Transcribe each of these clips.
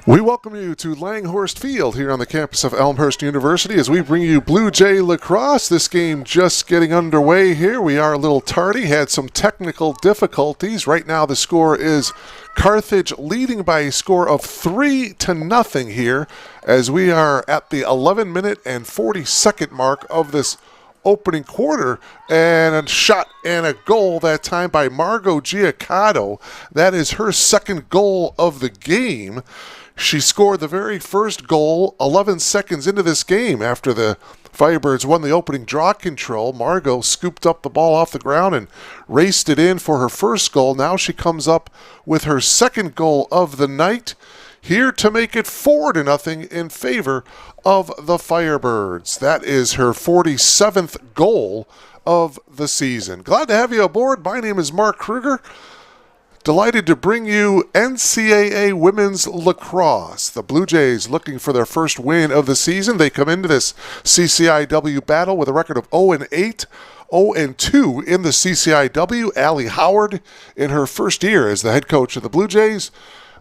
We welcome you to Langhorst Field here on the campus of Elmhurst University as we bring you Blue Jay Lacrosse. This game just getting underway here. We are a little tardy, had some technical difficulties. Right now the score is Carthage leading by a score of 3-0 here as we are at the 11-minute and 40-second mark of this opening quarter, and a shot and a goal that time by Margot Giaccato. That is her second goal of the game. She scored the very first goal 11 seconds into this game after the Firebirds won the opening draw control. Margot scooped up the ball off the ground and raced it in for her first goal. Now she comes up with her second goal of the night, here to make it 4-0 in favor of the Firebirds. That is her 47th goal of the season. Glad to have you aboard. My name is Mark Kruger. Delighted to bring you NCAA Women's Lacrosse. The Blue Jays looking for their first win of the season. They come into this CCIW battle with a record of 0-8, 0-2 in the CCIW. Allie Howard in her first year as the head coach of the Blue Jays.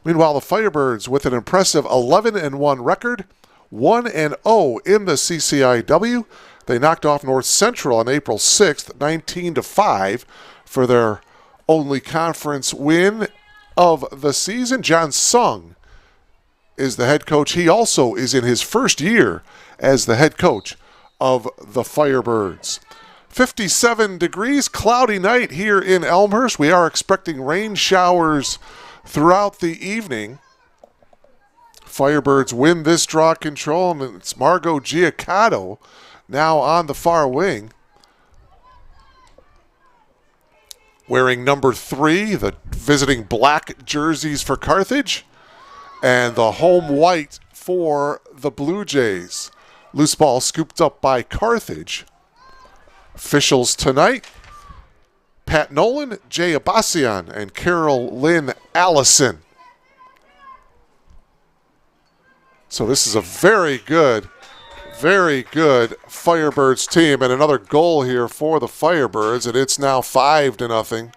Meanwhile, the Firebirds with an impressive 11-1 record, 1-0 in the CCIW. They knocked off North Central on April 6th, 19-5 for their only conference win of the season. John Sung is the head coach. He also is in his first year as the head coach of the Firebirds. 57 degrees, cloudy night here in Elmhurst. We are expecting rain showers throughout the evening. Firebirds win this draw control, and it's Margot Giaccato now on the far wing, wearing number 3, the visiting black jerseys for Carthage, and the home white for the Blue Jays. Loose ball scooped up by Carthage. Officials tonight: Pat Nolan, Jay Abbasian, and Carol Lynn Allison. So this is a very good Firebirds team, and another goal here for the Firebirds, and it's now 5-0.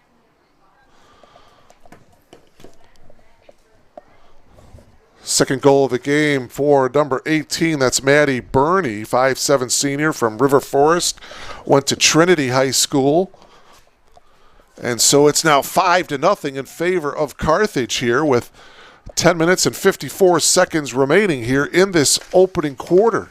Second goal of the game for number 18, that's Maddie Burney, 5'7" senior from River Forest, went to Trinity High School. And so it's now 5-0 in favor of Carthage here with 10 minutes and 54 seconds remaining here in this opening quarter.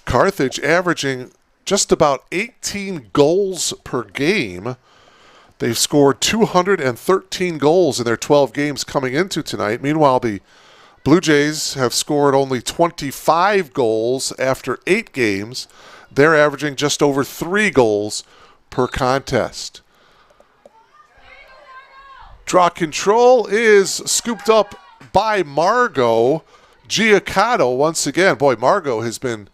Carthage averaging just about 18 goals per game. They've scored 213 goals in their 12 games coming into tonight. Meanwhile, the Blue Jays have scored only 25 goals after 8 games. They're averaging just over 3 goals per contest. Draw control is scooped up by Margot Giaccato once again. Boy, Margot has been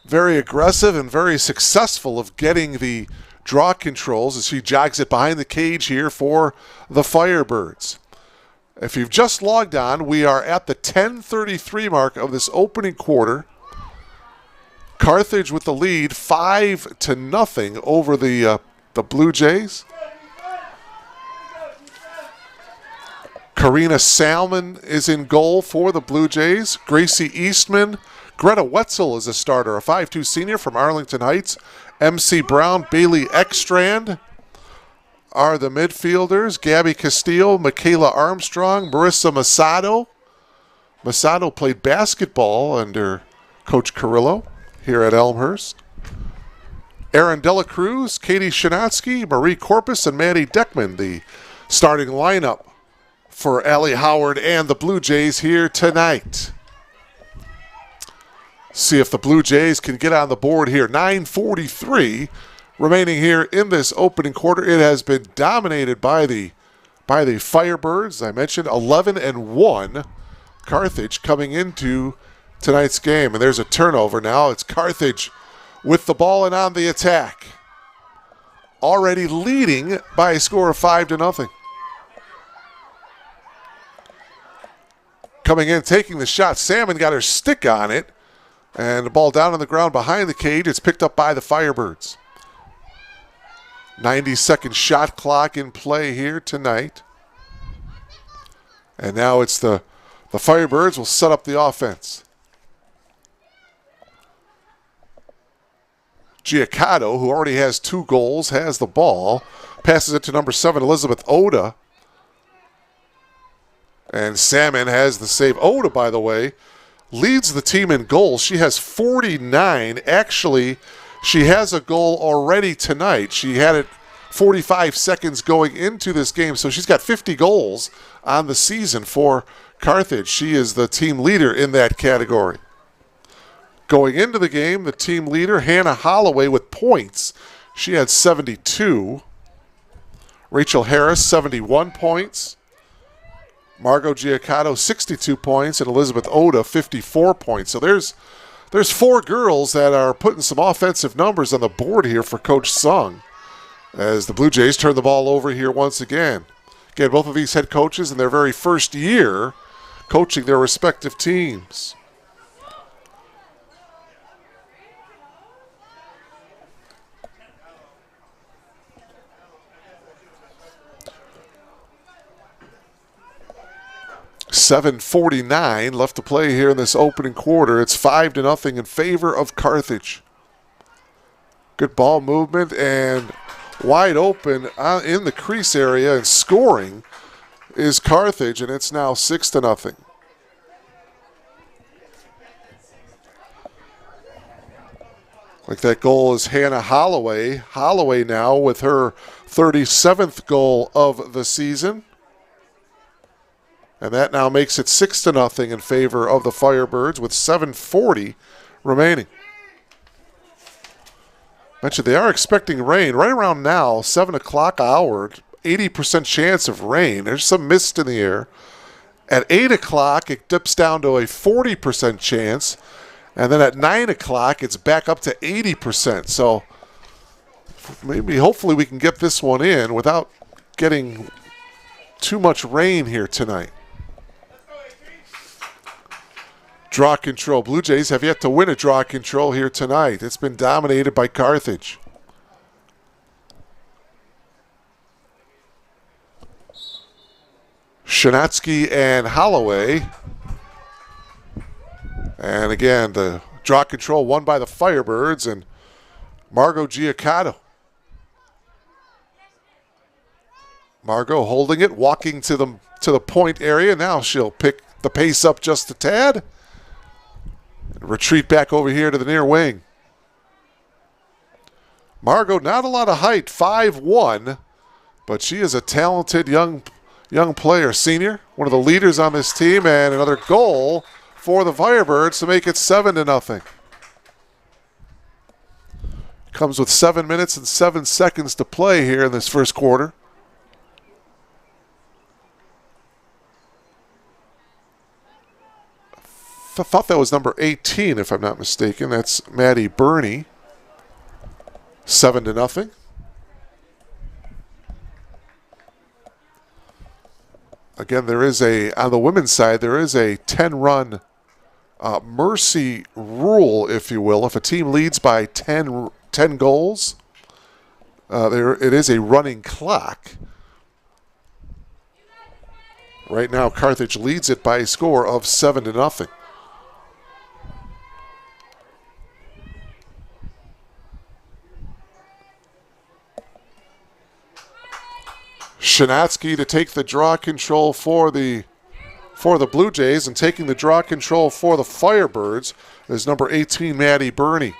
very aggressive and very successful of getting the draw controls as she jogs it behind the cage here for the Firebirds. If you've just logged on, we are at the 10:33 mark of this opening quarter. Carthage with the lead, 5-0 over the Blue Jays. Karina Salmon is in goal for the Blue Jays. Gracie Eastman. Greta Wetzel is a starter, a 5'2" senior from Arlington Heights. MC Brown, Bailey Ekstrand are the midfielders. Gabby Castillo, Michaela Armstrong, Marissa Masato. Masato played basketball under Coach Carrillo here at Elmhurst. Aaron Dela Cruz, Katie Shinatsky, Marie Corpus, and Maddie Deckman, the starting lineup for Allie Howard and the Blue Jays here tonight. See if the Blue Jays can get on the board here. 9:43 remaining here in this opening quarter. It has been dominated by the Firebirds. I mentioned 11-1. Carthage coming into tonight's game. And there's a turnover now. It's Carthage with the ball and on the attack. Already leading by a score of 5-0. Coming in, taking the shot. Salmon got her stick on it. And the ball down on the ground behind the cage. It's picked up by the Firebirds. 90-second shot clock in play here tonight. And now it's the Firebirds will set up the offense. Giaccato, who already has 2 goals, has the ball. Passes it to number 7, Elizabeth Oda. And Salmon has the save. Oda, by the way, leads the team in goals. She has 49. Actually, she has a goal already tonight. She had it 45 seconds going into this game, so she's got 50 goals on the season for Carthage. She is the team leader in that category. Going into the game, the team leader, Hannah Holloway, with points. She had 72. Rachel Harris, 71 points. Margot Giaccato, 62 points. And Elizabeth Oda, 54 points. So there's 4 girls that are putting some offensive numbers on the board here for Coach Sung, as the Blue Jays turn the ball over here once again. Again, both of these head coaches in their very first year coaching their respective teams. .7:49 left to play here in this opening quarter. It's 5-0 in favor of Carthage. Good ball movement and wide open in the crease area, and scoring is Carthage, and it's now 6-0. Like that goal is Hannah Holloway. Holloway now with her 37th goal of the season. And that now makes it 6-0 in favor of the Firebirds with 7:40 remaining. Mentioned they are expecting rain right around now, 7 o'clock hour, 80% chance of rain. There's some mist in the air. At 8 o'clock, it dips down to a 40% chance. And then at 9 o'clock, it's back up to 80%. So maybe, hopefully, we can get this one in without getting too much rain here tonight. Draw control. Blue Jays have yet to win a draw control here tonight. It's been dominated by Carthage. Shanatsky and Holloway. And again, the draw control won by the Firebirds and Margot Giaccato. Margot holding it, walking to the point area. Now she'll pick the pace up just a tad. Retreat back over here to the near wing. Margot, not a lot of height, 5'1", but she is a talented young player, senior, one of the leaders on this team, and another goal for the Firebirds to make it 7-0. Comes with 7 minutes and 7 seconds to play here in this first quarter. I thought that was number 18, if I'm not mistaken. That's Maddie Burney. 7-0. Again, there is on the women's side, there is a 10-run mercy rule, if you will. If a team leads by 10 goals, it is a running clock. Right now, Carthage leads it by a score of 7-0. Shanatsky to take the draw control for the Blue Jays, and taking the draw control for the Firebirds is number 18, Maddie Burney.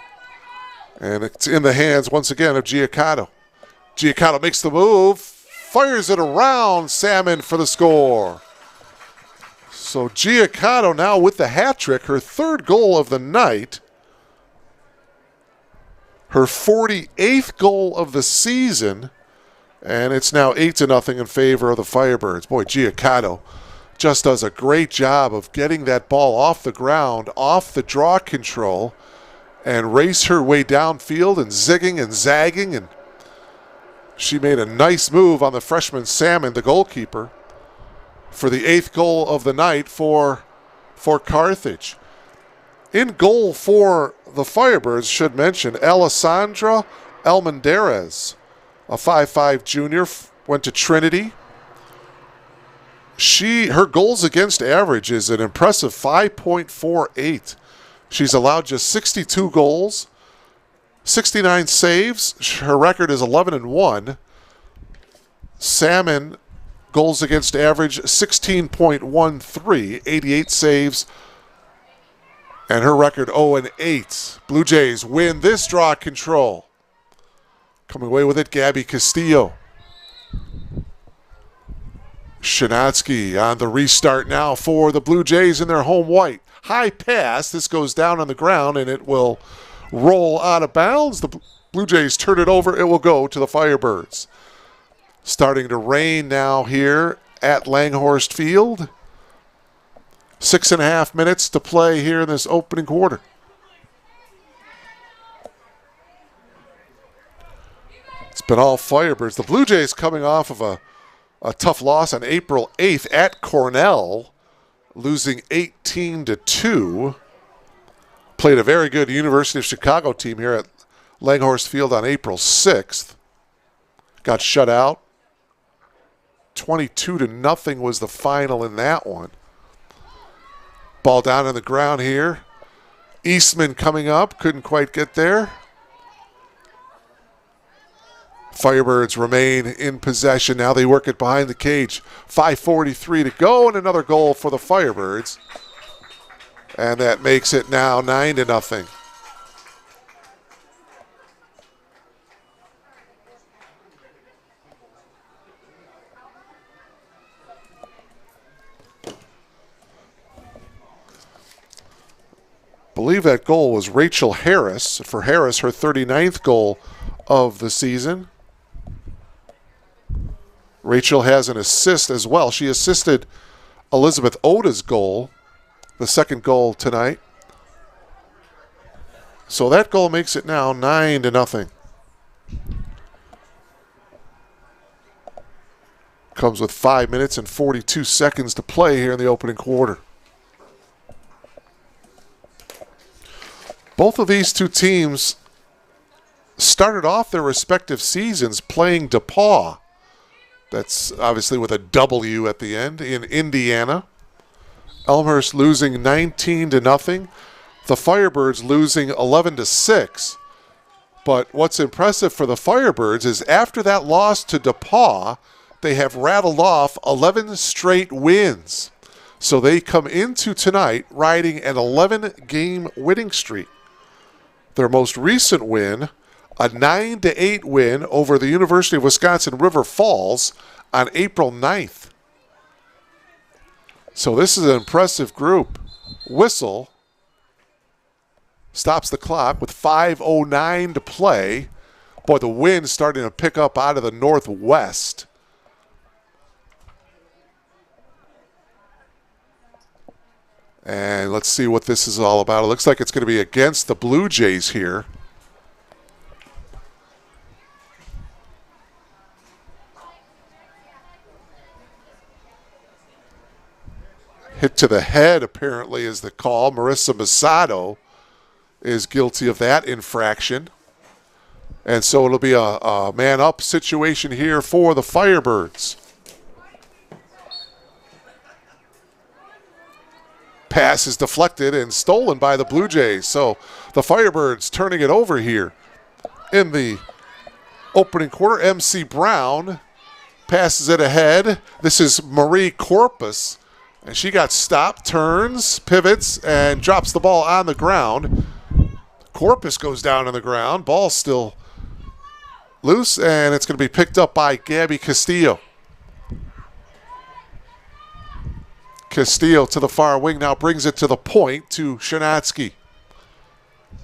And it's in the hands, once again, of Giaccato. Giaccato makes the move, fires it around Salmon for the score. So Giaccato now with the hat trick, her 3rd goal of the night, her 48th goal of the season, and it's now 8-0 in favor of the Firebirds. Boy, Giaccato just does a great job of getting that ball off the ground, off the draw control, and race her way downfield and zigging and zagging. And she made a nice move on the freshman Salmon, the goalkeeper, for the 8th goal of the night for Carthage. In goal for the Firebirds, should mention, Alessandra Almendarez, a 5'5 junior, went to Trinity. Her goals against average is an impressive 5.48. She's allowed just 62 goals, 69 saves. Her record is 11-1. Salmon goals against average 16.13, 88 saves, and her record 0-8. Blue Jays win this draw control. Coming away with it, Gabby Castillo. Shanatsky on the restart now for the Blue Jays in their home white. High pass. This goes down on the ground, and it will roll out of bounds. The Blue Jays turn it over. It will go to the Firebirds. Starting to rain now here at Langhorst Field. 6.5 minutes to play here in this opening quarter. It's been all Firebirds. The Blue Jays coming off of a tough loss on April 8th at Cornell, losing 18-2. Played a very good University of Chicago team here at Langhorst Field on April 6th. Got shut out. 22-0 was the final in that one. Ball down on the ground here. Eastman coming up, couldn't quite get there. Firebirds remain in possession. Now they work it behind the cage. 5:43 to go, and another goal for the Firebirds. And that makes it now 9-0. I believe that goal was Rachel Harris. For Harris, her 39th goal of the season. Rachel has an assist as well. She assisted Elizabeth Oda's goal, the second goal tonight. So that goal makes it now 9-0. Comes with 5 minutes and 42 seconds to play here in the opening quarter. Both of these two teams started off their respective seasons playing DePauw. That's obviously with a W at the end, in Indiana. Elmhurst losing 19-0. The Firebirds losing 11-6. But what's impressive for the Firebirds is after that loss to DePauw, they have rattled off 11 straight wins. So they come into tonight riding an 11-game winning streak. Their most recent win, a 9-8 win over the University of Wisconsin River Falls on April 9th. So this is an impressive group. Whistle stops the clock with 5:09 to play. Boy, the wind's starting to pick up out of the northwest. And let's see what this is all about. It looks like it's going to be against the Blue Jays here. Hit to the head, apparently, is the call. Marissa Masato is guilty of that infraction. And so it'll be a man-up situation here for the Firebirds. Pass is deflected and stolen by the Blue Jays. So the Firebirds turning it over here in the opening quarter. MC Brown passes it ahead. This is Marie Corpus. And she got stopped, turns, pivots, and drops the ball on the ground. Corpus goes down on the ground. Ball still loose, and it's going to be picked up by Gabby Castillo. Castillo to the far wing now brings it to the point to Shanatsky.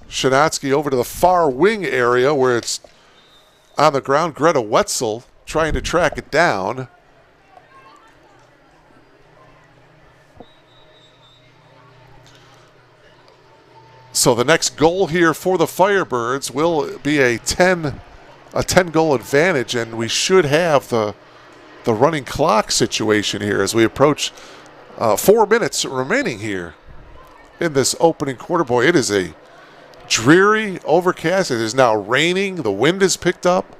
Shanatsky over to the far wing area where it's on the ground. Greta Wetzel trying to track it down. So the next goal here for the Firebirds will be a 10-goal advantage, and we should have the running clock situation here as we approach 4 minutes remaining here in this opening quarter. Boy, it is a dreary overcast. It is now raining. The wind is picked up.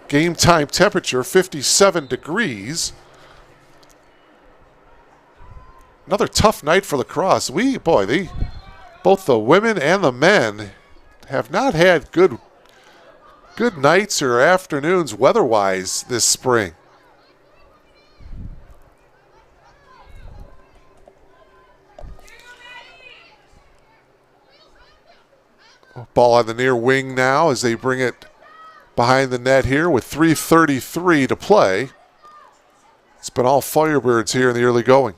Game time temperature 57 degrees. Another tough night for lacrosse. Both the women and the men have not had good nights or afternoons weather-wise this spring. Ball on the near wing now as they bring it behind the net here with 3:33 to play. It's been all Firebirds here in the early going.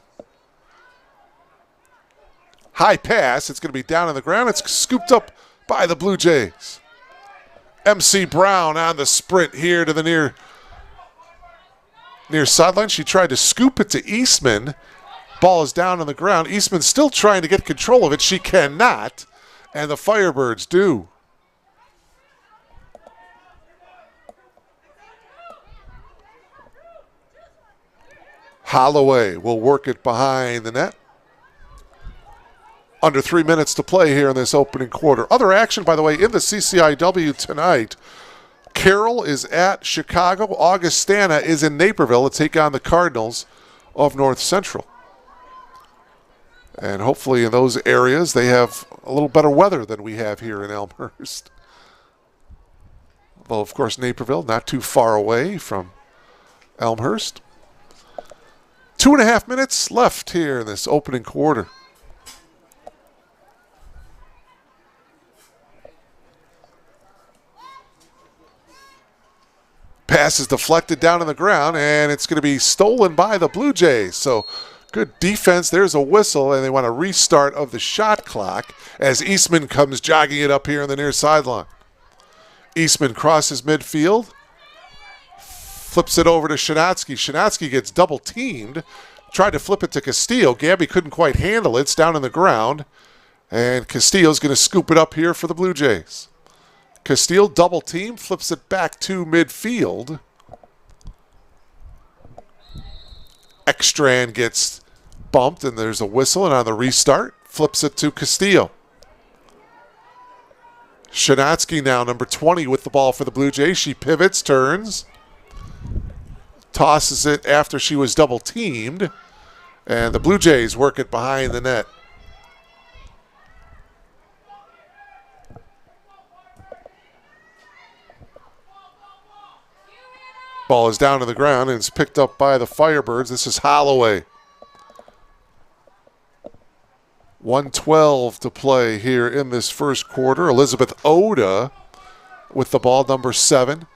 High pass. It's going to be down on the ground. It's scooped up by the Blue Jays. MC Brown on the sprint here to the near sideline. She tried to scoop it to Eastman. Ball is down on the ground. Eastman still trying to get control of it. She cannot. And the Firebirds do. Holloway will work it behind the net. Under 3 minutes to play here in this opening quarter. Other action, by the way, in the CCIW tonight. Carroll is at Chicago. Augustana is in Naperville to take on the Cardinals of North Central. And hopefully in those areas they have a little better weather than we have here in Elmhurst. Well, of course, Naperville not too far away from Elmhurst. 2.5 minutes left here in this opening quarter. Pass is deflected down on the ground, and it's going to be stolen by the Blue Jays. So good defense. There's a whistle, and they want a restart of the shot clock as Eastman comes jogging it up here on the near sideline. Eastman crosses midfield, flips it over to Shanatsky. Shanatsky gets double teamed, tried to flip it to Castillo. Gabby couldn't quite handle it. It's down on the ground, and Castillo's going to scoop it up here for the Blue Jays. Castillo double team, flips it back to midfield. Ekstrand gets bumped, and there's a whistle, and on the restart, flips it to Castillo. Shanatsky now, number 20, with the ball for the Blue Jays. She pivots, turns, tosses it after she was double teamed, and the Blue Jays work it behind the net. Ball is down to the ground, and it's picked up by the Firebirds. This is Holloway. 1:12 to play here in this first quarter. Elizabeth Oda with the ball, number 7.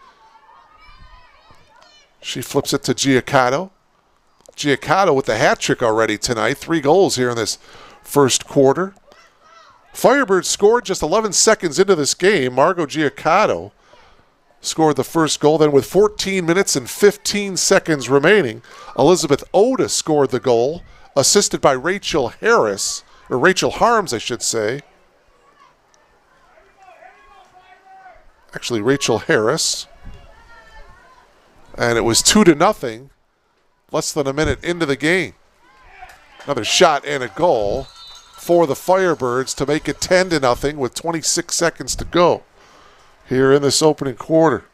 She flips it to Giaccato. Giaccato with the hat trick already tonight. 3 goals here in this first quarter. Firebirds scored just 11 seconds into this game. Margot Giaccato scored the first goal. Then with 14 minutes and 15 seconds remaining, Elizabeth Oda scored the goal, assisted by Rachel Harris, or Rachel Harms, I should say. Actually, Rachel Harris. And it was 2-0, less than a minute into the game. Another shot and a goal for the Firebirds to make it 10-0 with 26 seconds to go here in this opening quarter.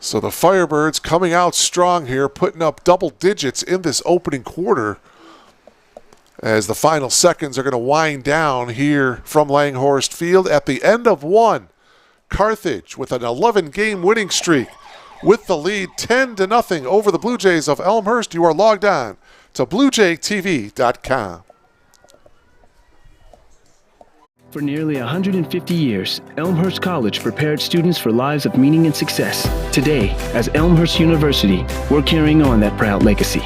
So the Firebirds coming out strong here, putting up double digits in this opening quarter as the final seconds are going to wind down here from Langhorst Field at the end of one. Carthage with an 11-game winning streak with the lead 10-0 over the Blue Jays of Elmhurst. You are logged on to BlueJayTV.com. For nearly 150 years, Elmhurst College prepared students for lives of meaning and success. Today, as Elmhurst University, we're carrying on that proud legacy.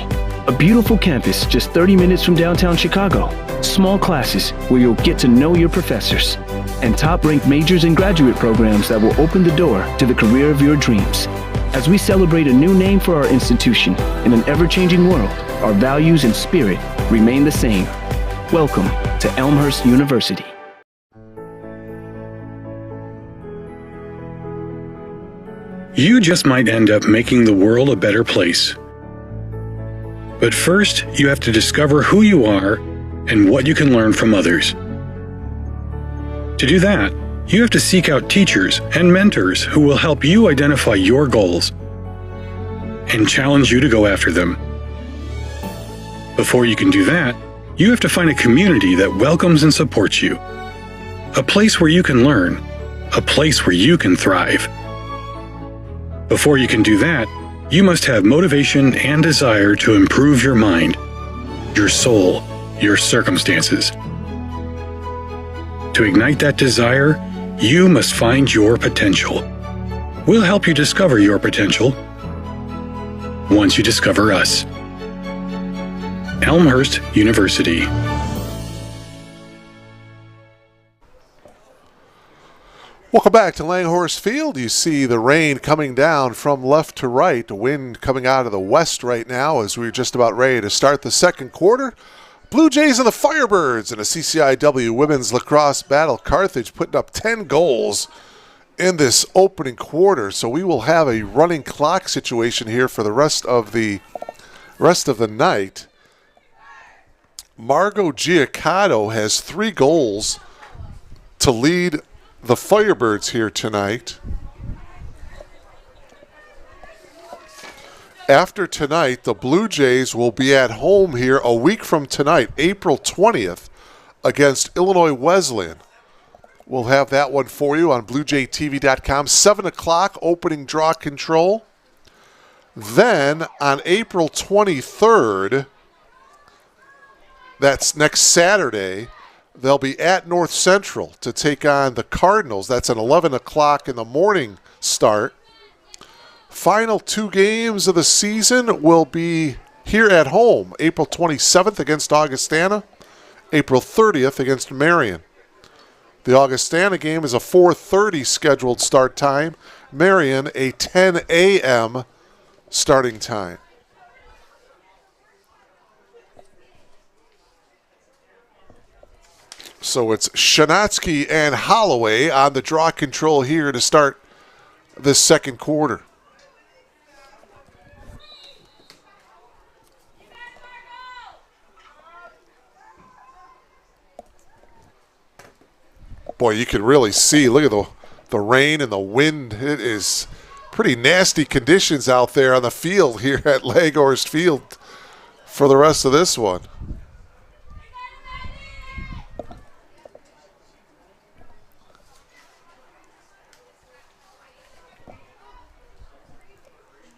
A beautiful campus just 30 minutes from downtown Chicago. Small classes where you'll get to know your professors. And top-ranked majors and graduate programs that will open the door to the career of your dreams. As we celebrate a new name for our institution in an ever-changing world, our values and spirit remain the same. Welcome to Elmhurst University. You just might end up making the world a better place. But first, you have to discover who you are and what you can learn from others. To do that, you have to seek out teachers and mentors who will help you identify your goals and challenge you to go after them. Before you can do that, you have to find a community that welcomes and supports you. A place where you can learn. A place where you can thrive. Before you can do that, you must have motivation and desire to improve your mind, your soul, your circumstances. To ignite that desire, you must find your potential. We'll help you discover your potential once you discover us. Elmhurst University. Welcome back to Langhorse Field. You see the rain coming down from left to right. The wind coming out of the west right now as we're just about ready to start the second quarter. Blue Jays and the Firebirds in a CCIW women's lacrosse battle. Carthage putting up 10 goals in this opening quarter. So we will have a running clock situation here for the rest of the night. Margot Giaccato has 3 goals to lead the Firebirds here tonight. After tonight, the Blue Jays will be at home here a week from tonight, April 20th, against Illinois Wesleyan. We'll have that one for you on BlueJayTV.com. 7 o'clock, opening draw control. Then on April 23rd, that's next Saturday, they'll be at North Central to take on the Cardinals. That's an 11 o'clock in the morning start. Final 2 games of the season will be here at home. April 27th against Augustana. April 30th against Marion. The Augustana game is a 4:30 scheduled start time. Marion a 10 a.m. starting time. So it's Shanatsky and Holloway on the draw control here to start this second quarter. Boy, you can really see, look at the rain and the wind. It is pretty nasty conditions out there on the field here at Langhorst Field for the rest of this one.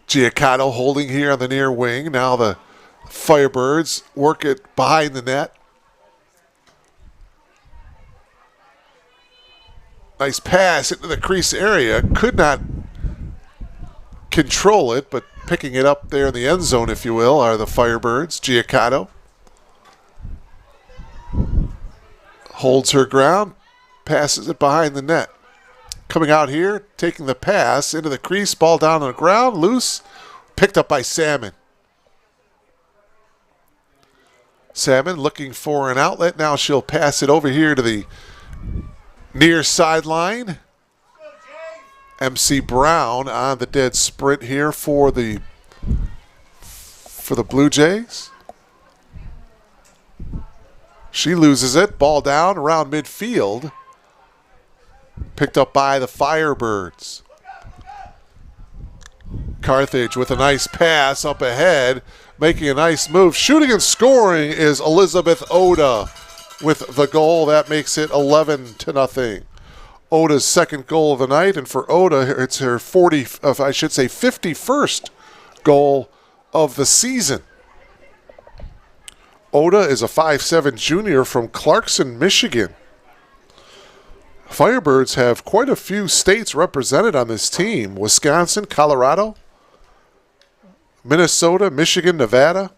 Giaccato holding here on the near wing. Now the Firebirds work it behind the net. Nice pass into the crease area. Could not control it, but picking it up there in the end zone, if you will, are the Firebirds. Giaccato holds her ground, passes it behind the net. Coming out here, taking the pass into the crease, ball down on the ground, loose, picked up by Salmon. Salmon looking for an outlet. Now she'll pass it over here to the near sideline. MC Brown on the dead sprint here for the Blue Jays. She loses it. Ball down around midfield. Picked up by the Firebirds. Carthage with a nice pass up ahead, making a nice move. Shooting and scoring is Elizabeth Oda with the goal. That makes it 11-0. Oda's second goal of the night, and for Oda, it's her 51st goal of the season. Oda is a 5'7" junior from Clarkson, Michigan. Firebirds have quite a few states represented on this team. Wisconsin, Colorado, Minnesota, Michigan, Nevada.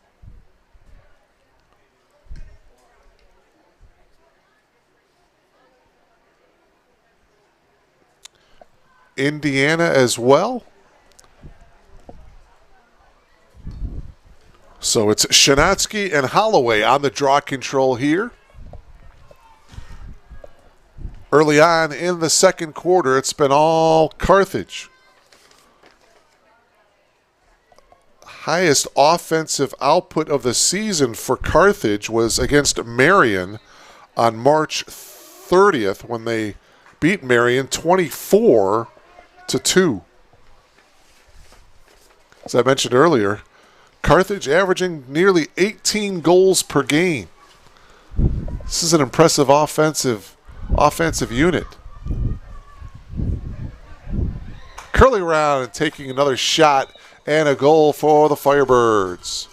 Indiana as well. So it's Shanatsky and Holloway on the draw control here. Early on in the second quarter, it's been all Carthage. highest offensive output of the season for Carthage was against Marion on March 30th when they beat Marion 24-2. As I mentioned earlier, Carthage averaging nearly 18 goals per game. This is an impressive offensive unit. Curling around and taking another shot and a goal for the Firebirds.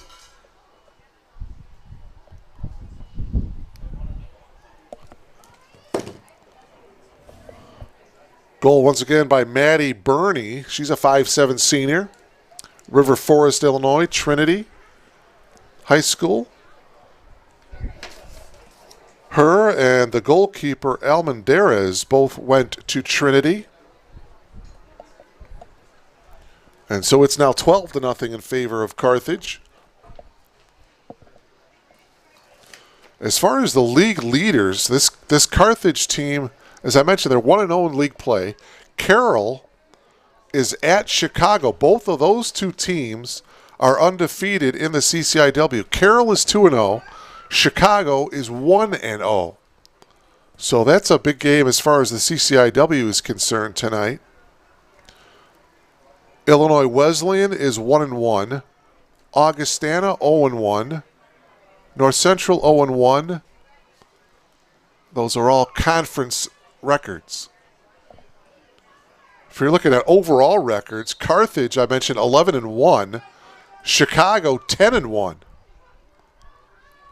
Goal once again by Maddie Burney. She's a 5'7" senior. River Forest, Illinois, Trinity High School. Her and the goalkeeper, Almendarez, both went to Trinity. And so it's now 12-0 in favor of Carthage. As far as the league leaders, this Carthage team, as I mentioned, they're 1-0 in league play. Carroll is at Chicago. Both of those two teams are undefeated in the CCIW. Carroll is 2-0. Chicago is 1-0. So that's a big game as far as the CCIW is concerned tonight. Illinois Wesleyan is 1-1. Augustana 0-1. North Central 0-1. Those are all conference records. If you're looking at overall records, Carthage, I mentioned 11-1. Chicago 10-1.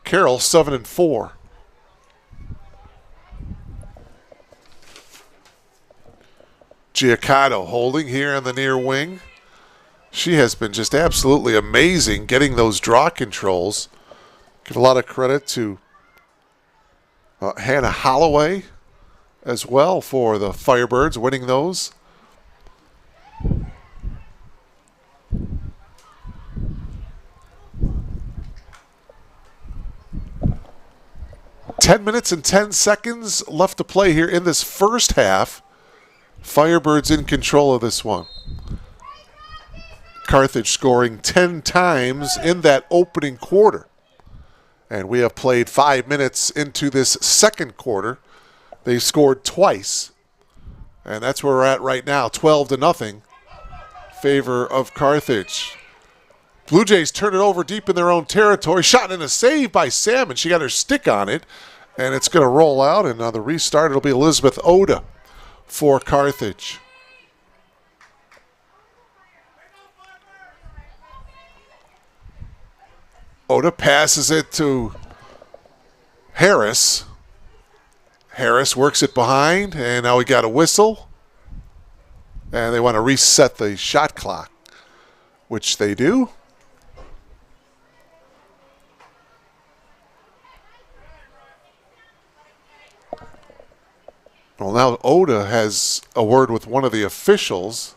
Carroll 7-4. Giacotto holding here in the near wing. She has been just absolutely amazing getting those draw controls. Give a lot of credit to Hannah Holloway as well for the Firebirds winning those. Ten minutes and 10 seconds left to play here in this first half. Firebirds in control of this one. Carthage scoring 10 times in that opening quarter. And we have played 5 minutes into this second quarter. They've scored twice. And that's where we're at right now, 12-0. Favor of Carthage. Blue Jays turn it over deep in their own territory. Shot and a save by Salmon. She got her stick on it. And it's going to roll out. And on the restart, it'll be Elizabeth Oda for Carthage. Oda passes it to Harris. Harris works it behind, and now we got a whistle. And they want to reset the shot clock, which they do. Well, now Oda has a word with one of the officials.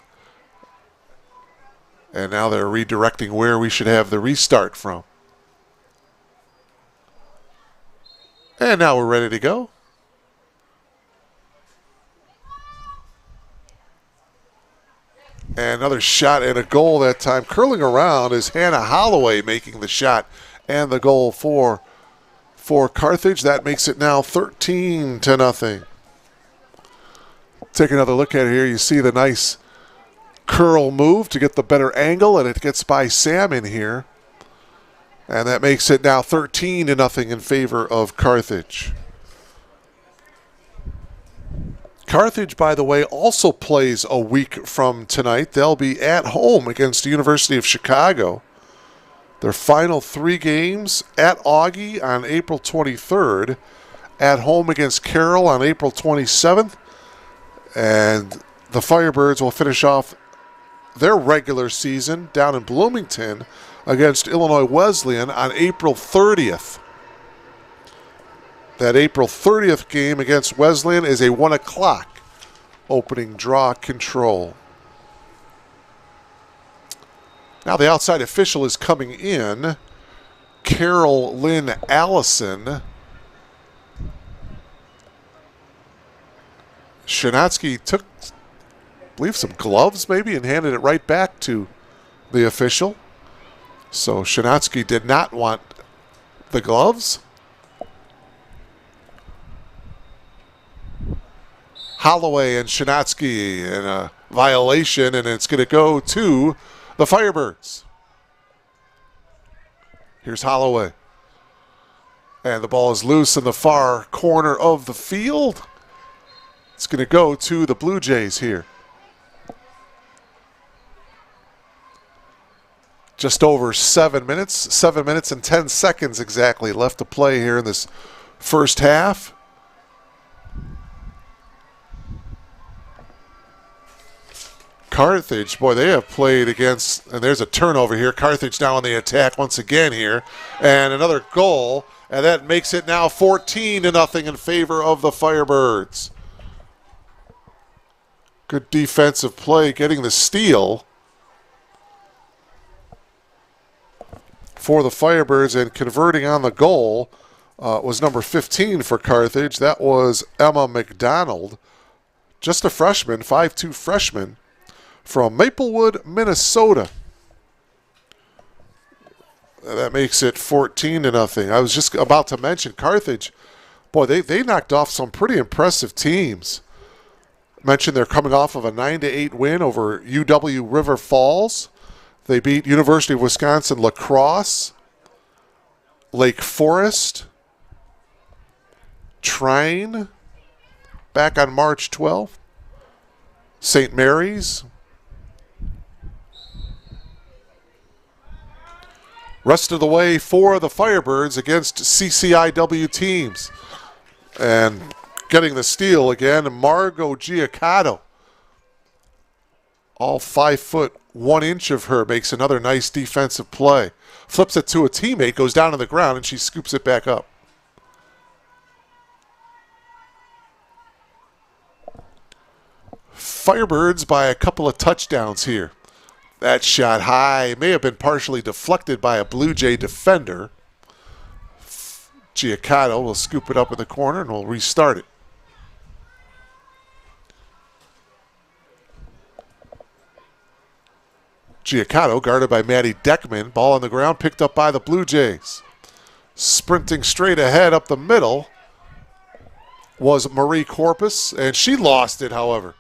And now they're redirecting where we should have the restart from. And now we're ready to go. And another shot and a goal that time. Curling around is Hannah Holloway making the shot and the goal for Carthage. That makes it now 13-0. Take another look at it here. You see the nice curl move to get the better angle, and it gets by Salmon here. And that makes it now 13-0 in favor of Carthage. Carthage, by the way, also plays a week from tonight. They'll be at home against the University of Chicago. Their final 3 games at Augie on April 23rd, at home against Carroll on April 27th, and the Firebirds will finish off their regular season down in Bloomington against Illinois Wesleyan on April 30th. That April 30th game against Wesleyan is a 1 o'clock opening draw control. Now the outside official is coming in. Carol Lynn Allison. Shanatsky took, I believe, some gloves maybe and handed it right back to the official. So Shinatsky did not want the gloves. Holloway and Shinatsky in a violation, and it's going to go to the Firebirds. Here's Holloway. And the ball is loose in the far corner of the field. It's going to go to the Blue Jays here. Just over 7 minutes. 7 minutes and 10 seconds exactly left to play here in this first half. Carthage, boy, they have played against, and there's a turnover here. Carthage now on the attack once again here. And another goal, and that makes it now 14-0 in favor of the Firebirds. Good defensive play, getting the steal for the Firebirds, and converting on the goal was number 15 for Carthage. That was Emma McDonald, just a freshman, 5'2" freshman, from Maplewood, Minnesota. That makes it 14-0. I was just about to mention Carthage. Boy, they knocked off some pretty impressive teams. Mentioned they're coming off of a 9-8 win over UW River Falls. They beat University of Wisconsin Lacrosse, Lake Forest, Trine, back on March 12th, St. Mary's. Rest of the way for the Firebirds against CCIW teams. And getting the steal again, Margot Giaccato. All 5'1" of her makes another nice defensive play. Flips it to a teammate, goes down to the ground, and she scoops it back up. Firebirds by a couple of touchdowns here. That shot high may have been partially deflected by a Blue Jay defender. Giaccato will scoop it up in the corner and we'll restart it. Giaccato guarded by Maddie Deckman. Ball on the ground picked up by the Blue Jays. Sprinting straight ahead up the middle was Marie Corpus, and she lost it, however.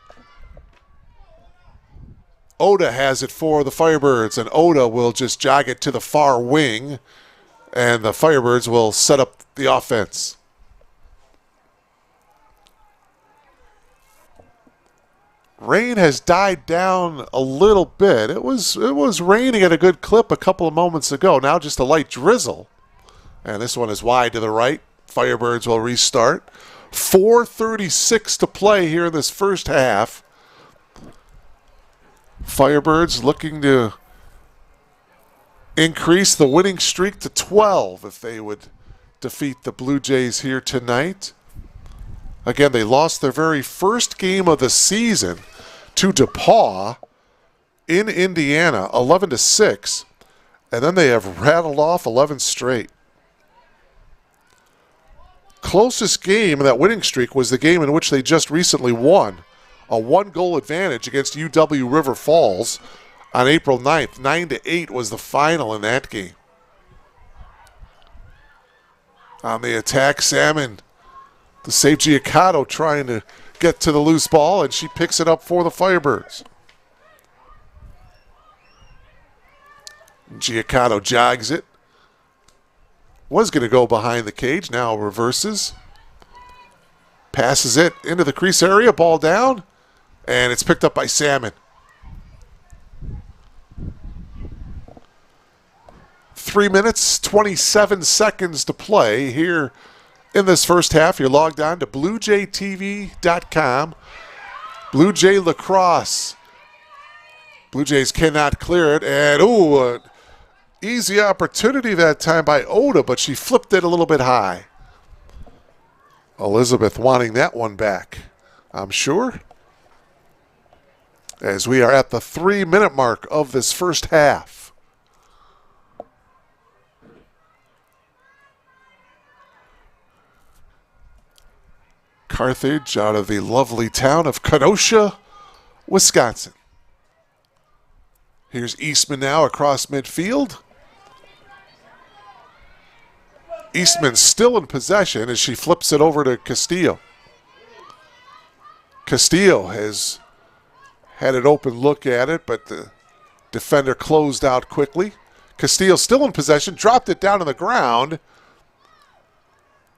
Oda has it for the Firebirds, and Oda will just jog it to the far wing, and the Firebirds will set up the offense. Rain has died down a little bit. It was raining at a good clip a couple of moments ago. Now just a light drizzle. And this one is wide to the right. Firebirds will restart. 4:36 to play here in this first half. Firebirds looking to increase the winning streak to 12 if they would defeat the Blue Jays here tonight. Again, they lost their very first game of the season to DePauw in Indiana, 11-6, and then they have rattled off 11 straight. Closest game in that winning streak was the game in which they just recently won, a 1-goal advantage against UW River Falls on April 9th. 9-8 was the final in that game. On the attack, Salmon, the save, Giaccato trying to get to the loose ball, and she picks it up for the Firebirds. Giaccato jogs it. Was going to go behind the cage, now reverses. Passes it into the crease area, ball down, and it's picked up by Salmon. 3 minutes, 27 seconds to play here in this first half. You're logged on to BlueJayTV.com. Blue Jay Lacrosse. Blue Jays cannot clear it, and easy opportunity that time by Oda, but she flipped it a little bit high. Elizabeth wanting that one back, I'm sure. As we are at the 3-minute mark of this first half. Carthage out of the lovely town of Kenosha, Wisconsin. Here's Eastman now across midfield. Eastman still in possession as she flips it over to Castillo. Castillo has had an open look at it, but the defender closed out quickly. Castillo still in possession, dropped it down on the ground,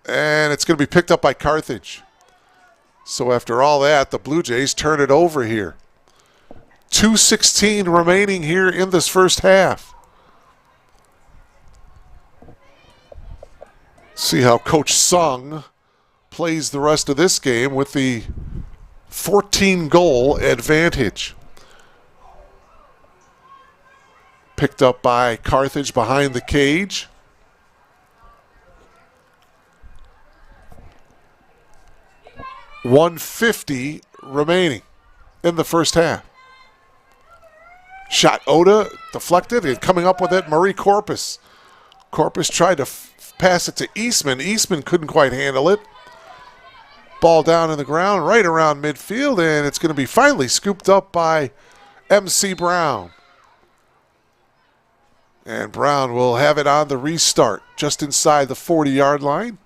and it's going to be picked up by Carthage. So after all that, the Blue Jays turn it over here. 2:16 remaining here in this first half. See how Coach Sung plays the rest of this game with the 14-goal advantage. Picked up by Carthage behind the cage. .150 remaining in the first half. Shot Oda, deflected, and coming up with it, Marie Corpus. Corpus tried to pass it to Eastman. Eastman couldn't quite handle it. Ball down in the ground, right around midfield, and it's going to be finally scooped up by MC Brown. And Brown will have it on the restart, just inside the 40-yard line.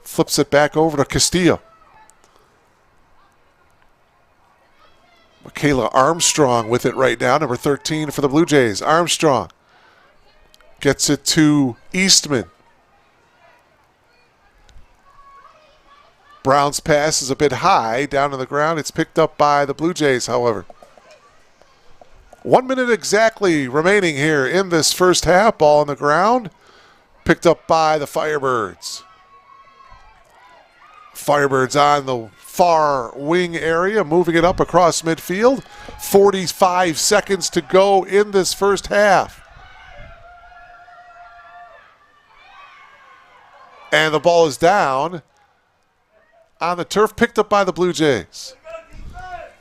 Flips it back over to Castillo. Michaela Armstrong with it right now, number 13 for the Blue Jays. Armstrong gets it to Eastman. Brown's pass is a bit high down on the ground. It's picked up by the Blue Jays, however. 1 minute exactly remaining here in this first half. Ball on the ground. Picked up by the Firebirds. Firebirds on the far wing area, moving it up across midfield. 45 seconds to go in this first half. And the ball is down on the turf, picked up by the Blue Jays.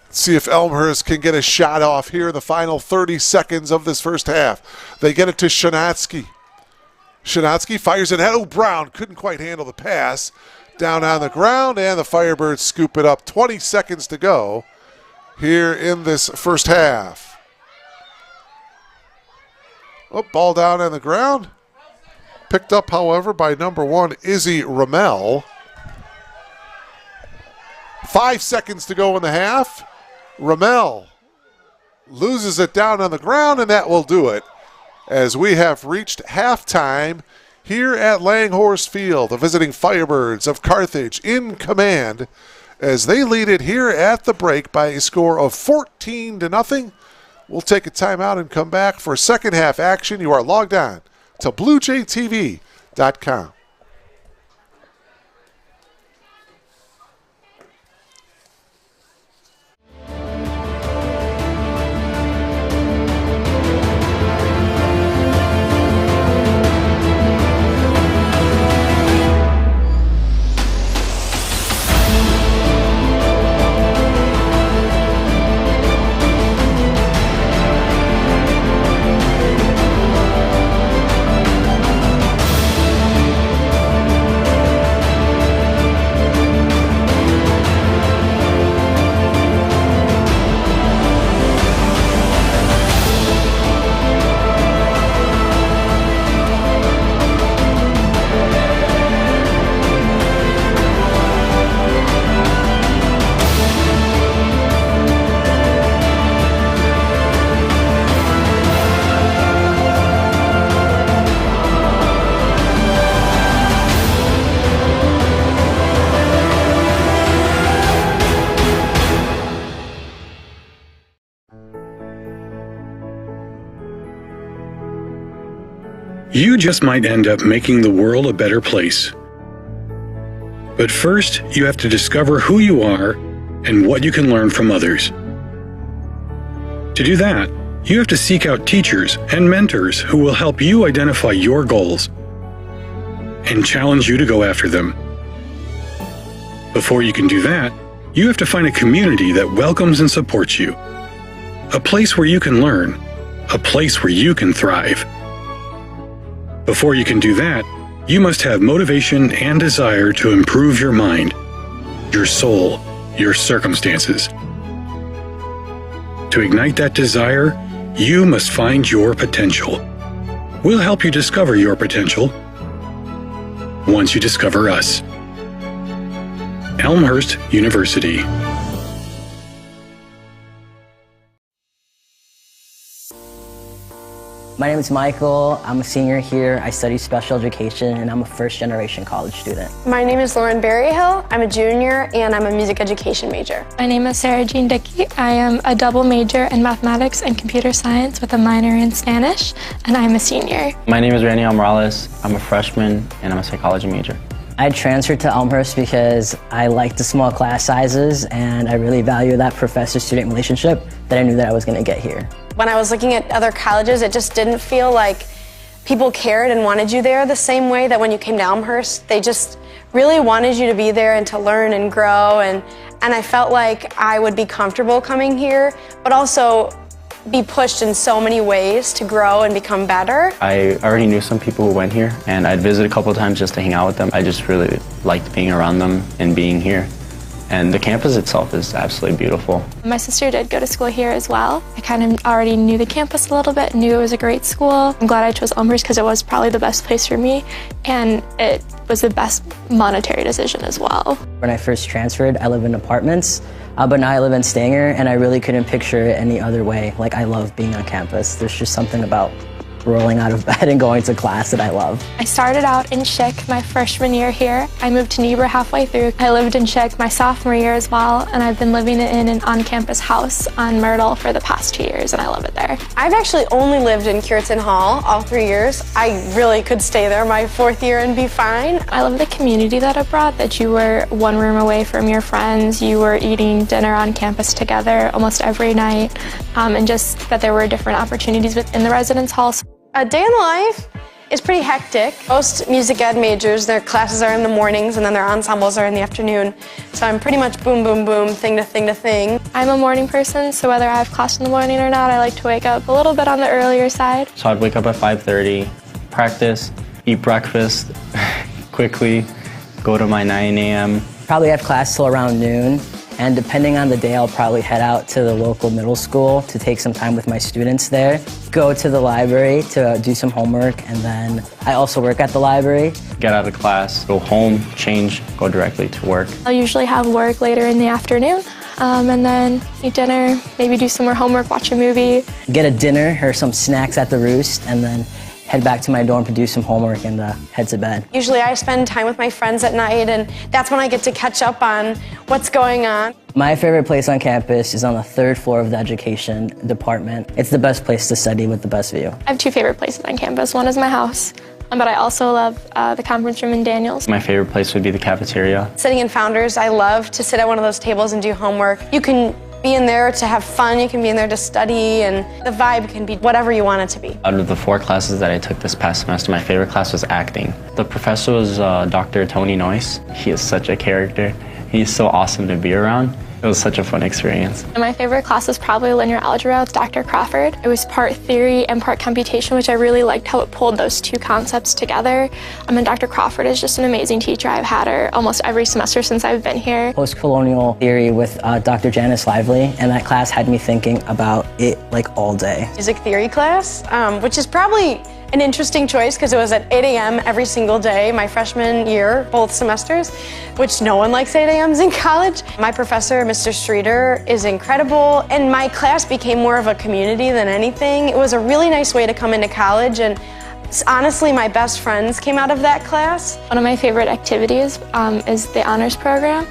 Let's see if Elmhurst can get a shot off here in the final 30 seconds of this first half. They get it to Shanatsky. Shanatsky fires it ahead. Oh, Brown couldn't quite handle the pass. Down on the ground, and the Firebirds scoop it up. 20 seconds to go here in this first half. Oh, ball down on the ground. Picked up, however, by number 1, Izzy Ramel. 5 seconds to go in the half. Ramel loses it down on the ground, and that will do it as we have reached halftime here at Langhorse Field. The visiting Firebirds of Carthage in command as they lead it here at the break by a score of 14-0. We'll take a timeout and come back for second half action. You are logged on to BlueJayTV.com. You just might end up making the world a better place. But first, you have to discover who you are and what you can learn from others. To do that, you have to seek out teachers and mentors who will help you identify your goals and challenge you to go after them. Before you can do that, you have to find a community that welcomes and supports you. A place where you can learn. A place where you can thrive. Before you can do that, you must have motivation and desire to improve your mind, your soul, your circumstances. To ignite that desire, you must find your potential. We'll help you discover your potential once you discover us. Elmhurst University. My name is Michael. I'm a senior here. I study special education and I'm a first-generation college student. My name is Lauren Berryhill. I'm a junior and I'm a music education major. My name is Sarah Jean Dickey. I am a double major in mathematics and computer science with a minor in Spanish, and I'm a senior. My name is Randy Morales. I'm a freshman and I'm a psychology major. I transferred to Elmhurst because I like the small class sizes and I really value that professor-student relationship that I knew that I was going to get here. When I was looking at other colleges, it just didn't feel like people cared and wanted you there the same way that when you came to Elmhurst. They just really wanted you to be there and to learn and grow, and I felt like I would be comfortable coming here, but also be pushed in so many ways to grow and become better. I already knew some people who went here, and I'd visit a couple of times just to hang out with them. I just really liked being around them and being here. And the campus itself is absolutely beautiful. My sister did go to school here as well. I kind of already knew the campus a little bit, knew it was a great school. I'm glad I chose Elmhurst because it was probably the best place for me, and it was the best monetary decision as well. When I first transferred, I lived in apartments, but now I live in Stanger, and I really couldn't picture it any other way. Like, I love being on campus. There's just something about rolling out of bed and going to class that I love. I started out in Chick my freshman year here. I moved to Niebuhr halfway through. I lived in Chick my sophomore year as well, and I've been living in an on-campus house on Myrtle for the past 2 years, and I love it there. I've actually only lived in Cureton Hall all 3 years. I really could stay there my 4th year and be fine. I love the community that it brought, that you were one room away from your friends, you were eating dinner on campus together almost every night, and just that there were different opportunities within the residence halls. A day in the life is pretty hectic. Most music ed majors, their classes are in the mornings and then their ensembles are in the afternoon. So I'm pretty much boom, boom, boom, thing to thing to thing. I'm a morning person, so whether I have class in the morning or not, I like to wake up a little bit on the earlier side. So I'd wake up at 5:30, practice, eat breakfast quickly, go to my 9 a.m. Probably have class till around noon, and depending on the day, I'll probably head out to the local middle school to take some time with my students there, go to the library to do some homework, and then I also work at the library. Get out of class, go home, change, go directly to work. I'll usually have work later in the afternoon, and then eat dinner, maybe do some more homework, watch a movie. Get a dinner or some snacks at the Roost, and then head back to my dorm to do some homework and head to bed. Usually I spend time with my friends at night, and that's when I get to catch up on what's going on. My favorite place on campus is on the 3rd floor of the education department. It's the best place to study with the best view. I have 2 favorite places on campus. One is my house, but I also love the conference room in Daniels. My favorite place would be the cafeteria. Sitting in Founders, I love to sit at one of those tables and do homework. You can be in there to have fun, you can be in there to study, and the vibe can be whatever you want it to be. Out of the 4 classes that I took this past semester, my favorite class was acting. The professor was Dr. Tony Noyce. He is such a character. He's so awesome to be around. It was such a fun experience. And my favorite class was probably linear algebra with Dr. Crawford. It was part theory and part computation, which I really liked how it pulled those 2 concepts together. And Dr. Crawford is just an amazing teacher. I've had her almost every semester since I've been here. Post-colonial theory with Dr. Janice Lively, and that class had me thinking about it like all day. Music theory class, which is probably an interesting choice because it was at 8 a.m. every single day my freshman year, both semesters, which no one likes 8 a.m.s in college. My professor, Mr. Streeter, is incredible, and my class became more of a community than anything. It was a really nice way to come into college, and honestly, my best friends came out of that class. One of my favorite activities is the honors program.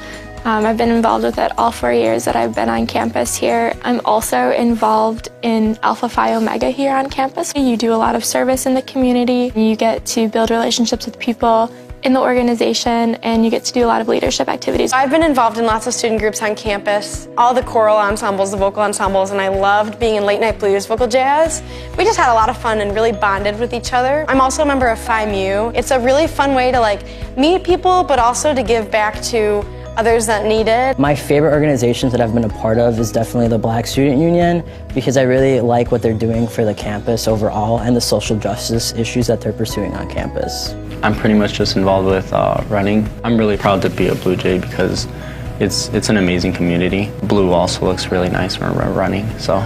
I've been involved with it all 4 years that I've been on campus here. I'm also involved in Alpha Phi Omega here on campus. You do a lot of service in the community. You get to build relationships with people in the organization, and you get to do a lot of leadership activities. I've been involved in lots of student groups on campus, all the choral ensembles, the vocal ensembles, and I loved being in late night blues, vocal jazz. We just had a lot of fun and really bonded with each other. I'm also a member of Phi Mu. It's a really fun way to meet people, but also to give back to others that need it. My favorite organizations that I've been a part of is definitely the Black Student Union, because I really like what they're doing for the campus overall and the social justice issues that they're pursuing on campus. I'm pretty much just involved with running. I'm really proud to be a Blue Jay because It's an amazing community. Blue also looks really nice when we're running, so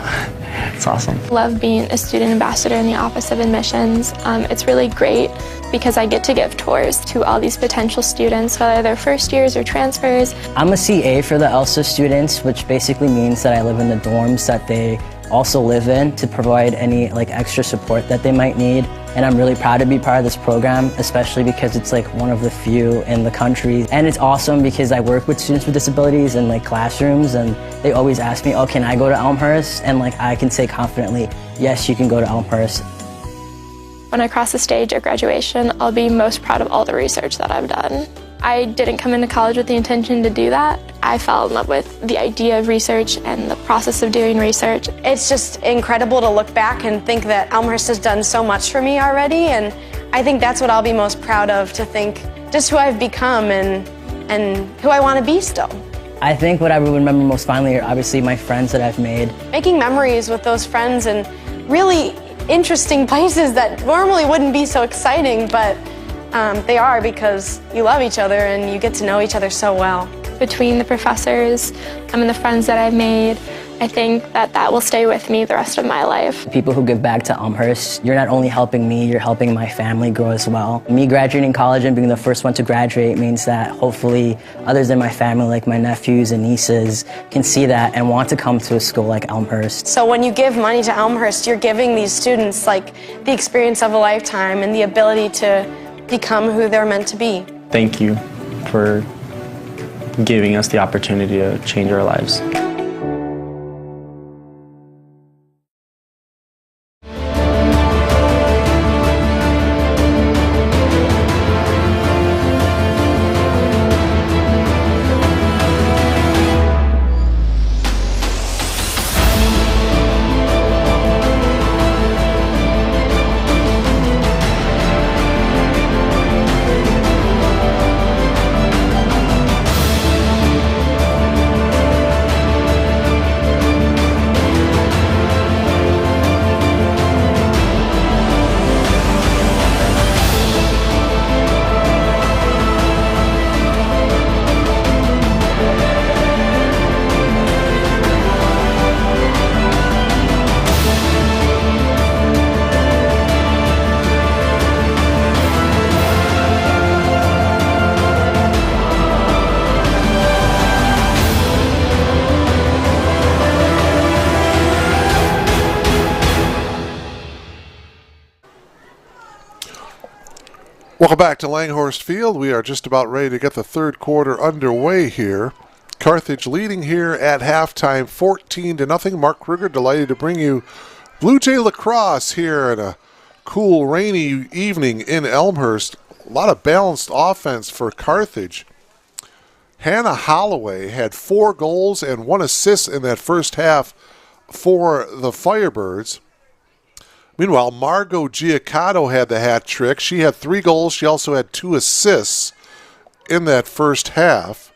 it's awesome. Love being a student ambassador in the Office of Admissions. It's really great because I get to give tours to all these potential students, whether they're first years or transfers. I'm a CA for the ELSA students, which basically means that I live in the dorms that they also live in to provide any extra support that they might need. And I'm really proud to be part of this program, especially because it's one of the few in the country. And it's awesome because I work with students with disabilities in classrooms, and they always ask me, oh, can I go to Elmhurst? And I can say confidently, yes, you can go to Elmhurst. When I cross the stage at graduation, I'll be most proud of all the research that I've done. I didn't come into college with the intention to do that. I fell in love with the idea of research and the process of doing research. It's just incredible to look back and think that Elmhurst has done so much for me already, and I think that's what I'll be most proud of, to think just who I've become and who I want to be still. I think what I would remember most fondly are obviously my friends that I've made. Making memories with those friends in really interesting places that normally wouldn't be so exciting, but they are, because you love each other and you get to know each other so well. Between the professors and the friends that I've made, I think that will stay with me the rest of my life. People who give back to Elmhurst, you're not only helping me, you're helping my family grow as well. Me graduating college and being the first one to graduate means that hopefully others in my family, like my nephews and nieces, can see that and want to come to a school like Elmhurst. So when you give money to Elmhurst, you're giving these students the experience of a lifetime and the ability to become who they're meant to be. Thank you for giving us the opportunity to change our lives. Welcome back to Langhorst Field. We are just about ready to get the third quarter underway here. Carthage leading here at halftime 14-0. Mark Kruger delighted to bring you Blue Jay Lacrosse here at a cool rainy evening in Elmhurst. A lot of balanced offense for Carthage. Hannah Holloway had 4 goals and 1 assist in that first half for the Firebirds. Meanwhile, Margot Giaccato had the hat trick. She had 3 goals. She also had 2 assists in that first half.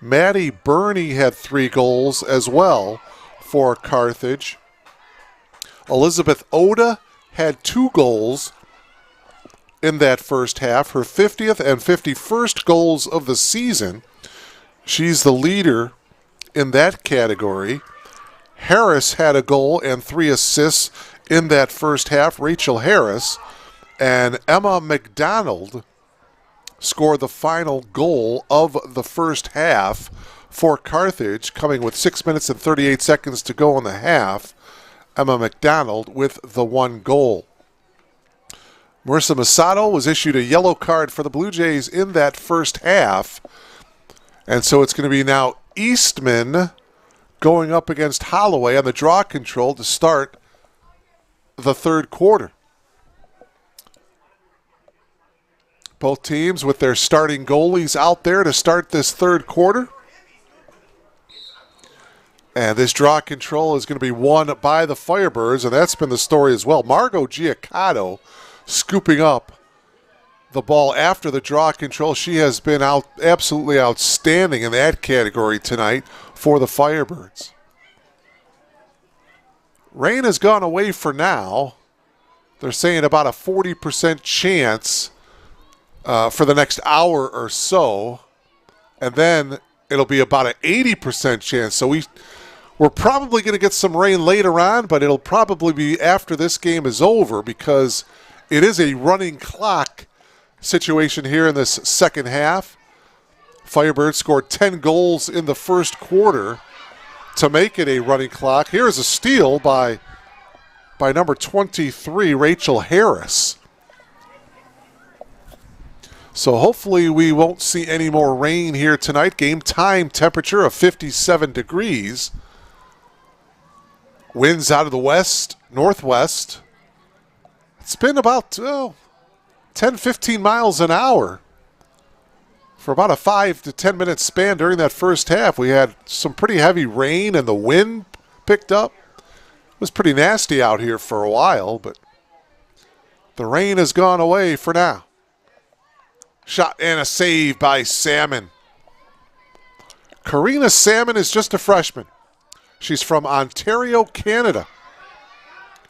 Maddie Burney had 3 goals as well for Carthage. Elizabeth Oda had 2 goals in that first half, her 50th and 51st goals of the season. She's the leader in that category. Harris had a goal and 3 assists in that first half, Rachel Harris, and Emma McDonald scored the final goal of the first half for Carthage, coming with 6 minutes and 38 seconds to go in the half. Emma McDonald with the 1 goal. Marissa Masato was issued a yellow card for the Blue Jays in that first half, and so it's going to be now Eastman going up against Holloway on the draw control to start the third quarter. Both teams with their starting goalies out there to start this third quarter. And this draw control is going to be won by the Firebirds, and that's been the story as well. Margot Giaccato scooping up the ball after the draw control. She has been absolutely outstanding in that category tonight for the Firebirds. Rain has gone away for now. They're saying about a 40% chance for the next hour or so. And then it'll be about an 80% chance. So we're probably going to get some rain later on, but it'll probably be after this game is over because it is a running clock situation here in this second half. Firebirds scored 10 goals in the first quarter to make it a running clock. Here's a steal by number 23, Rachel Harris. So hopefully we won't see any more rain here tonight. Game time temperature of 57 degrees. Winds out of the west, northwest. It's been about 10, 15 miles an hour for about a 5 to 10 minute span during that first half. We had some pretty heavy rain and the wind picked up. It was pretty nasty out here for a while, but the rain has gone away for now. Shot and a save by Salmon. Karina Salmon is just a freshman. She's from Ontario, Canada.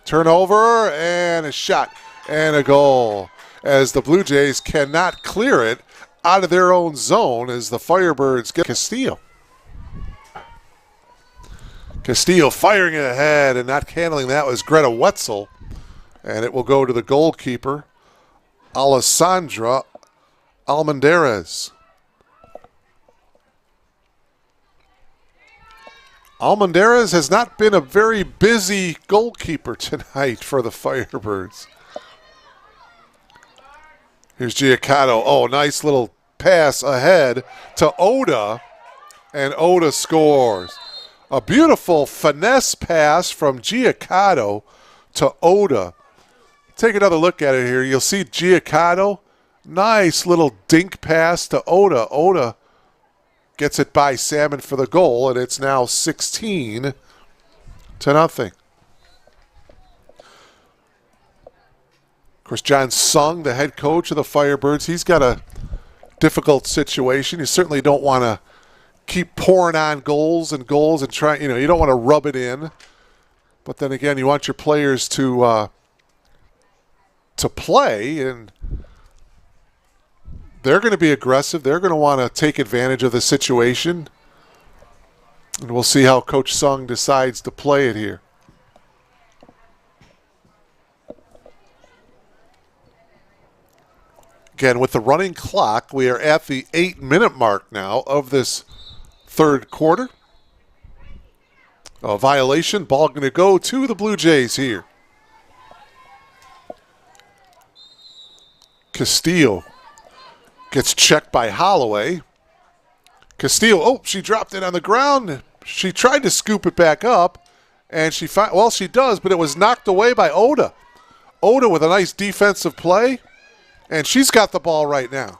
Turnover and a shot and a goal as the Blue Jays cannot clear it out of their own zone as the Firebirds get Castillo. Castillo firing it ahead and not handling that was Greta Wetzel. And it will go to the goalkeeper, Alessandra Almendarez. Almendarez has not been a very busy goalkeeper tonight for the Firebirds. Here's Giaccato. Oh, nice little pass ahead to Oda, and Oda scores. A beautiful finesse pass from Giaccato to Oda. Take another look at it here. You'll see Giaccato. Nice little dink pass to Oda. Oda gets it by Salmon for the goal, and it's now 16-0. Of course, John Sung, the head coach of the Firebirds, he's got a difficult situation. You certainly don't want to keep pouring on goals and try, you don't want to rub it in. But then again, you want your players to play, and they're going to be aggressive. They're going to want to take advantage of the situation. And we'll see how Coach Sung decides to play it here. Again, with the running clock, we are at the 8-minute mark now of this third quarter. A violation. Ball going to go to the Blue Jays here. Castillo gets checked by Holloway. Castillo, she dropped it on the ground. She tried to scoop it back up, and she does, but it was knocked away by Oda. Oda with a nice defensive play, and she's got the ball right now.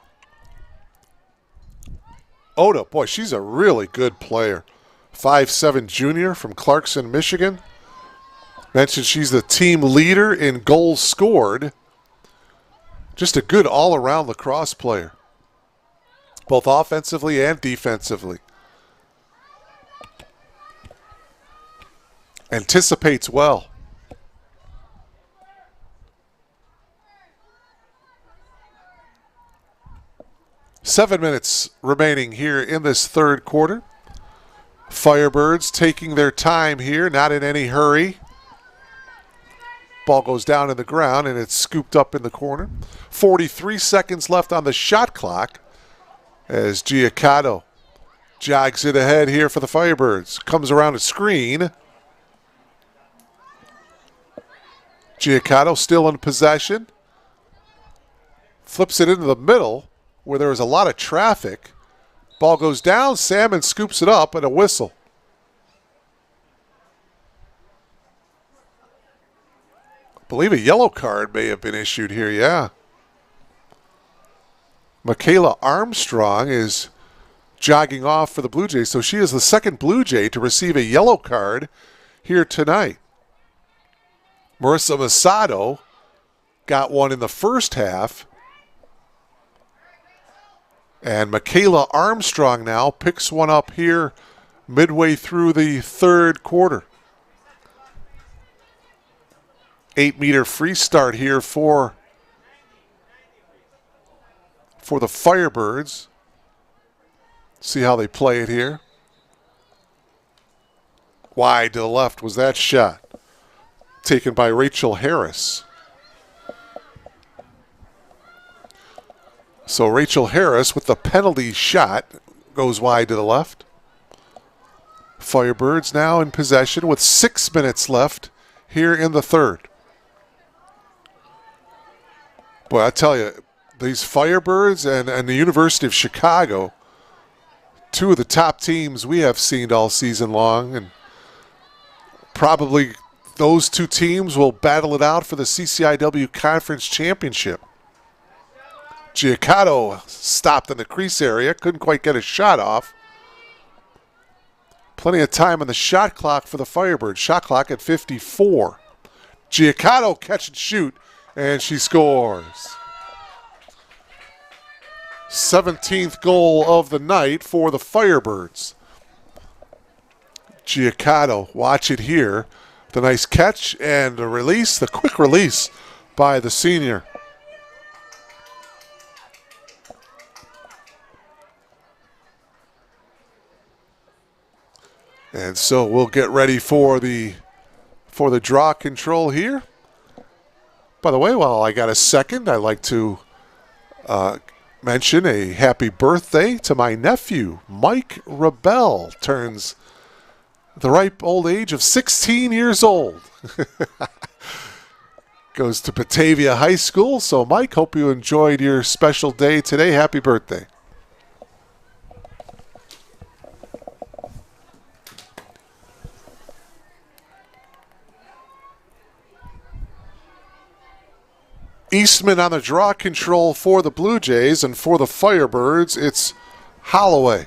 Oda, boy, she's a really good player. 5'7" junior from Clarkson, Michigan. Mentioned she's the team leader in goals scored. Just a good all-around lacrosse player, both offensively and defensively. Anticipates well. Seven minutes remaining here in this third quarter. Firebirds taking their time here, not in any hurry. Ball goes down in the ground, and it's scooped up in the corner. 43 seconds left on the shot clock as Giaccato jogs it ahead here for the Firebirds. Comes around a screen. Giaccato still in possession. Flips it into the middle where there was a lot of traffic. Ball goes down. Salmon scoops it up, and a whistle. I believe a yellow card may have been issued here, yeah. Michaela Armstrong is jogging off for the Blue Jays, so she is the second Blue Jay to receive a yellow card here tonight. Marissa Masato got one in the first half. And Michaela Armstrong now picks one up here midway through the third quarter. 8-meter free start here for the Firebirds. See how they play it here. Wide to the left was that shot. Taken by Rachel Harris. So Rachel Harris with the penalty shot goes wide to the left. Firebirds now in possession with 6 minutes left here in the third. Boy, I tell you, these Firebirds and the University of Chicago, two of the top teams we have seen all season long, and probably those two teams will battle it out for the CCIW Conference Championship. Giaccato stopped in the crease area, couldn't quite get a shot off. Plenty of time on the shot clock for the Firebirds. Shot clock at 54. Giaccato catch and shoot, and she scores. 17th goal of the night for the Firebirds. Giaccato, watch it here. The nice catch and the release, the quick release by the senior. And so we'll get ready for the draw control here. By the way, while I got a second, I'd like to mention a happy birthday to my nephew, Mike Rebel. Turns the ripe old age of 16 years old. Goes to Batavia High School. So, Mike, hope you enjoyed your special day today. Happy birthday. Eastman on the draw control for the Blue Jays, and for the Firebirds, it's Holloway.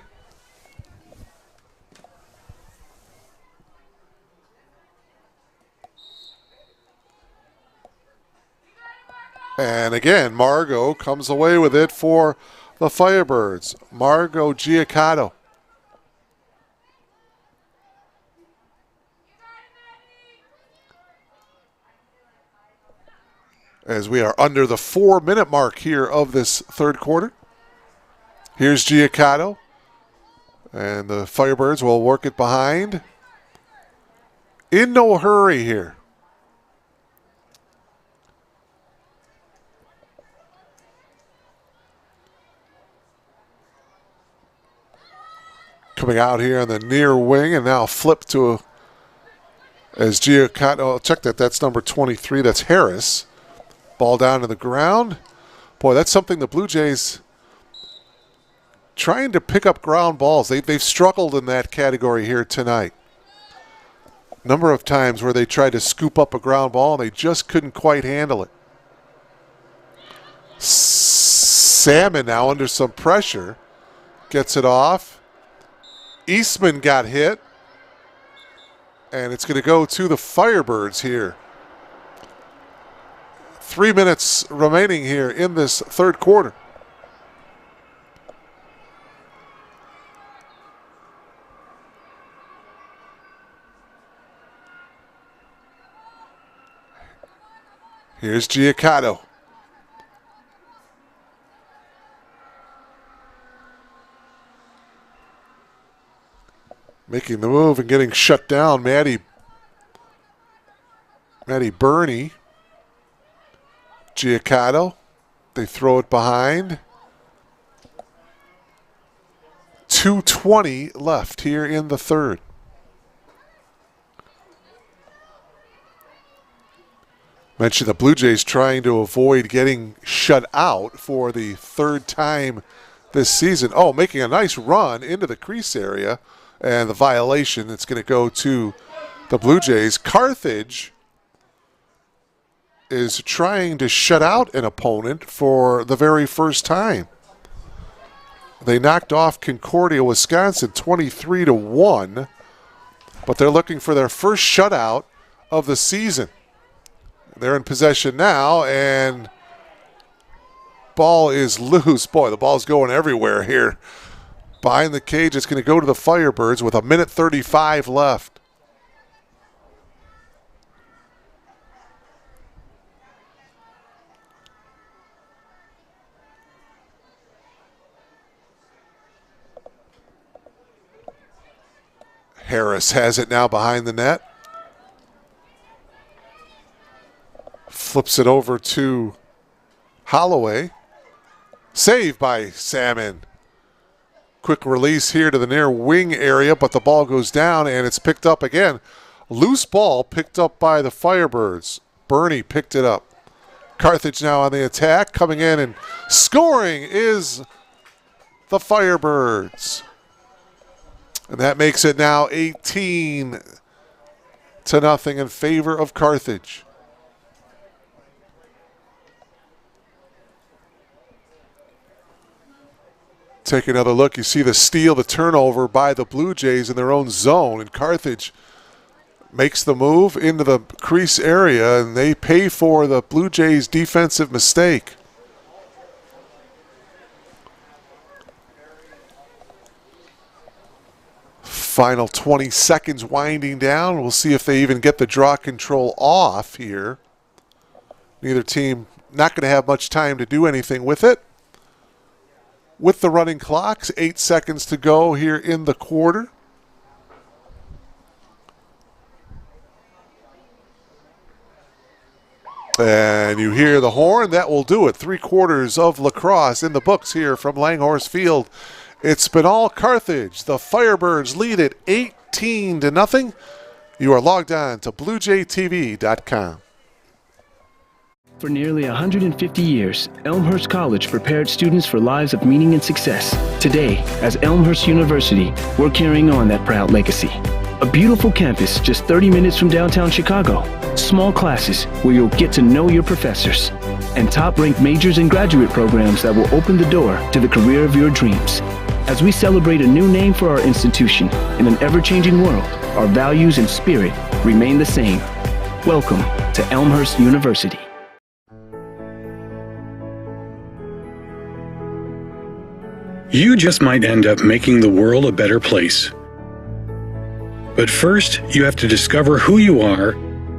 And again, Margot comes away with it for the Firebirds. Margot Giaccato. As we are under the 4-minute mark here of this third quarter. Here's Giaccato. And the Firebirds will work it behind. In no hurry here. Coming out here on the near wing and now flip to as Giaccato. Oh, check that. That's number 23. That's Harris. Ball down to the ground. Boy, that's something the Blue Jays trying to pick up ground balls. They've struggled in that category here tonight. Number of times where they tried to scoop up a ground ball and they just couldn't quite handle it. Salmon now under some pressure. Gets it off. Eastman got hit. And it's going to go to the Firebirds here. 3 minutes remaining here in this third quarter. Here's Giaccato. Making the move and getting shut down, Maddie Burney. Giaccato, they throw it behind. 2:20 left here in the third. Mentioned the Blue Jays trying to avoid getting shut out for the third time this season. Oh, making a nice run into the crease area, and the violation, it's going to go to the Blue Jays. Carthage is trying to shut out an opponent for the very first time. They knocked off Concordia, Wisconsin 23-1, but they're looking for their first shutout of the season. They're in possession now, and ball is loose. Boy, the ball's going everywhere here. Behind the cage, it's going to go to the Firebirds with 1:35 left. Harris has it now behind the net. Flips it over to Holloway. Saved by Salmon. Quick release here to the near wing area, but the ball goes down and it's picked up again. Loose ball picked up by the Firebirds. Burney picked it up. Carthage now on the attack. Coming in and scoring is the Firebirds. And that makes it now 18-0 in favor of Carthage. Take another look. You see the steal, the turnover by the Blue Jays in their own zone. And Carthage makes the move into the crease area, and they pay for the Blue Jays' defensive mistake. Final 20 seconds winding down. We'll see if they even get the draw control off here. Neither team not going to have much time to do anything with it. With the running clocks, 8 seconds to go here in the quarter. And you hear the horn. That will do it. 3/4 of lacrosse in the books here from Langhorse Field. It's been all Carthage. The Firebirds lead it 18-0. You are logged on to BlueJayTV.com. For nearly 150 years, Elmhurst College prepared students for lives of meaning and success. Today, as Elmhurst University, we're carrying on that proud legacy. A beautiful campus just 30 minutes from downtown Chicago. Small classes where you'll get to know your professors. And top-ranked majors and graduate programs that will open the door to the career of your dreams. As we celebrate a new name for our institution in an ever-changing world, our values and spirit remain the same. Welcome to Elmhurst University. You just might end up making the world a better place. But first, you have to discover who you are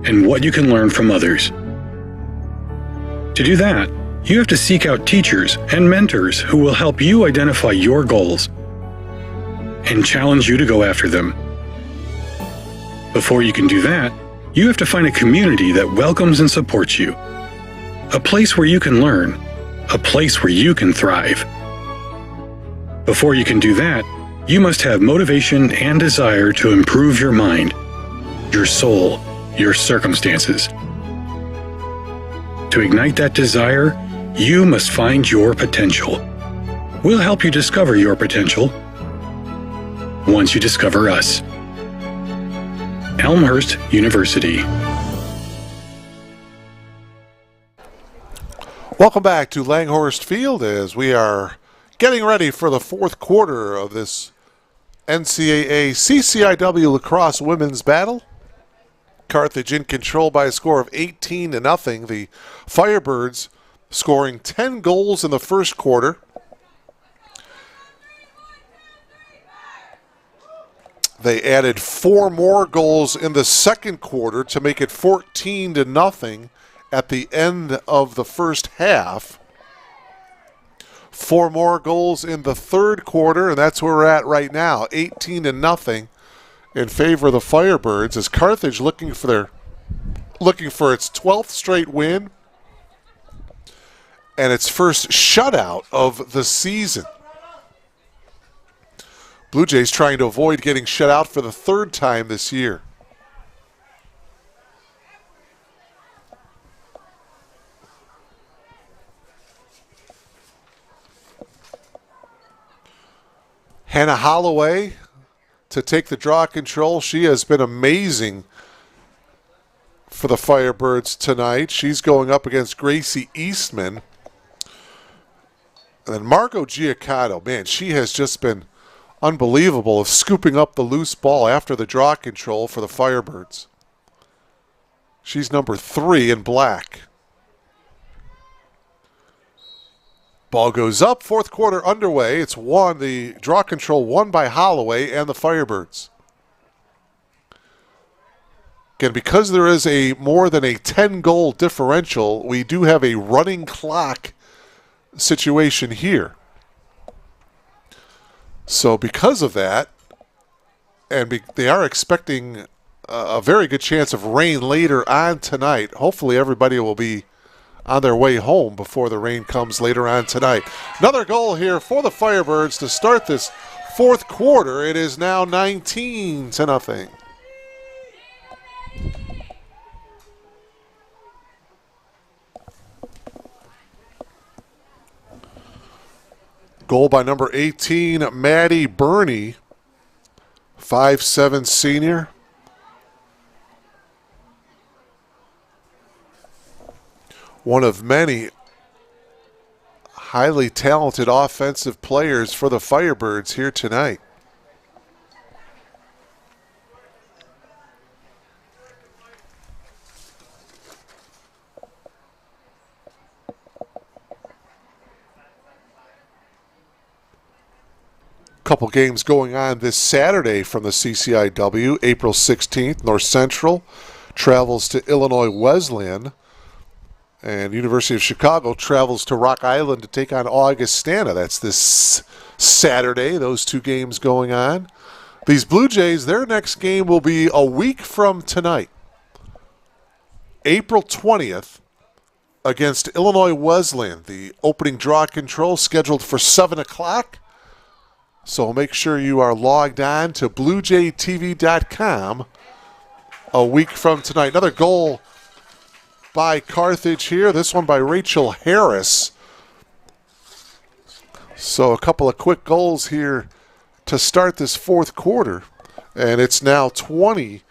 and what you can learn from others. To do that, you have to seek out teachers and mentors who will help you identify your goals and challenge you to go after them. Before you can do that, you have to find a community that welcomes and supports you. A place where you can learn. A place where you can thrive. Before you can do that, you must have motivation and desire to improve your mind, your soul, your circumstances. To ignite that desire, you must find your potential. We'll help you discover your potential once you discover us. Elmhurst University. Welcome back to Langhorst Field as we are getting ready for the fourth quarter of this NCAA CCIW lacrosse women's battle. Carthage in control by a score of 18-0. The Firebirds scoring 10 goals in the first quarter. They added 4 more goals in the second quarter to make it 14-0 at the end of the first half. 4 more goals in the third quarter, and that's where we're at right now, 18-0 in favor of the Firebirds, as Carthage looking for its 12th straight win and its first shutout of the season. Blue Jays trying to avoid getting shut out for the third time this year. Hannah Holloway to take the draw control. She has been amazing for the Firebirds tonight. She's going up against Gracie Eastman. And then Margot Giacotto, man, she has just been unbelievable of scooping up the loose ball after the draw control for the Firebirds. She's number 3 in black. Ball goes up, fourth quarter underway. It's the draw control won by Holloway and the Firebirds. Again, because there is a more than a 10-goal differential, we do have a running clock situation here. So because of that, and they are expecting a very good chance of rain later on tonight. Hopefully everybody will be on their way home before the rain comes later on tonight. Another goal here for the Firebirds to start this fourth quarter. It is now 19-0. Goal by number 18, Maddie Burney, 5'7" senior. One of many highly talented offensive players for the Firebirds here tonight. Couple games going on this Saturday from the CCIW. April 16th, North Central travels to Illinois Wesleyan. And University of Chicago travels to Rock Island to take on Augustana. That's this Saturday, those two games going on. These Blue Jays, their next game will be a week from tonight. April 20th against Illinois Wesleyan. The opening draw control scheduled for 7 o'clock. So make sure you are logged on to BlueJayTV.com a week from tonight. Another goal by Carthage here. This one by Rachel Harris. So a couple of quick goals here to start this fourth quarter. And it's now 20-0.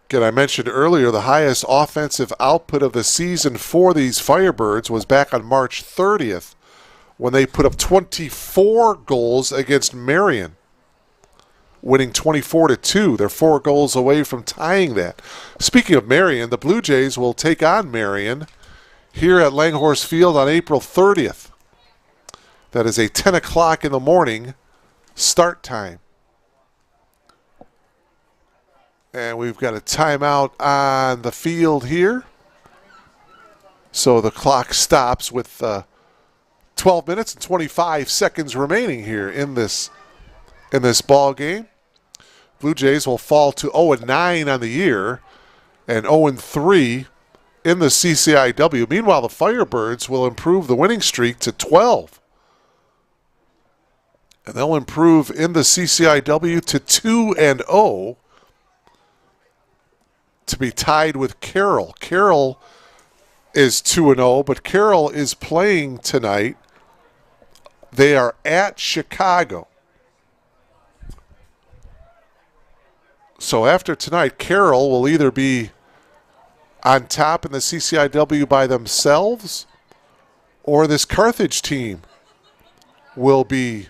Again, I mentioned earlier the highest offensive output of the season for these Firebirds was back on March 30th when they put up 24 goals against Marion, winning 24-2. They're 4 goals away from tying that. Speaking of Marion, the Blue Jays will take on Marion here at Langhorse Field on April 30th. That is a 10 o'clock in the morning start time. And we've got a timeout on the field here. So the clock stops with 12 minutes and 25 seconds remaining here in this ball game. Blue Jays will fall to 0-9 on the year and 0-3 in the CCIW. Meanwhile, the Firebirds will improve the winning streak to 12. And they'll improve in the CCIW to 2-0 to be tied with Carroll. Carroll is 2-0, but Carroll is playing tonight. They are at Chicago. So after tonight, Carroll will either be on top in the CCIW by themselves, or this Carthage team will be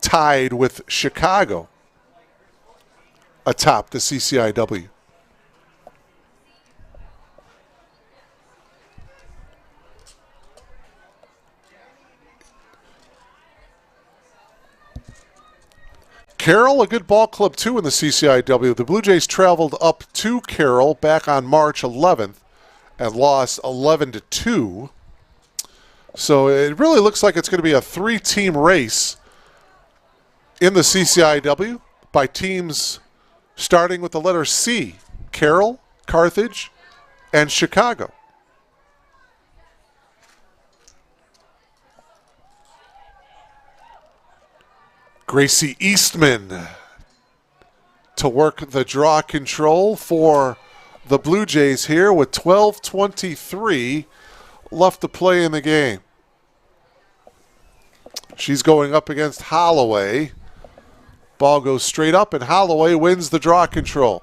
tied with Chicago atop the CCIW. Carroll, a good ball club too in the CCIW. The Blue Jays traveled up to Carroll back on March 11th and lost 11-2. So it really looks like it's going to be a 3-team race in the CCIW by teams starting with the letter C: Carroll, Carthage, and Chicago. Gracie Eastman to work the draw control for the Blue Jays here with 12:23 left to play in the game. She's going up against Holloway. Ball goes straight up, and Holloway wins the draw control.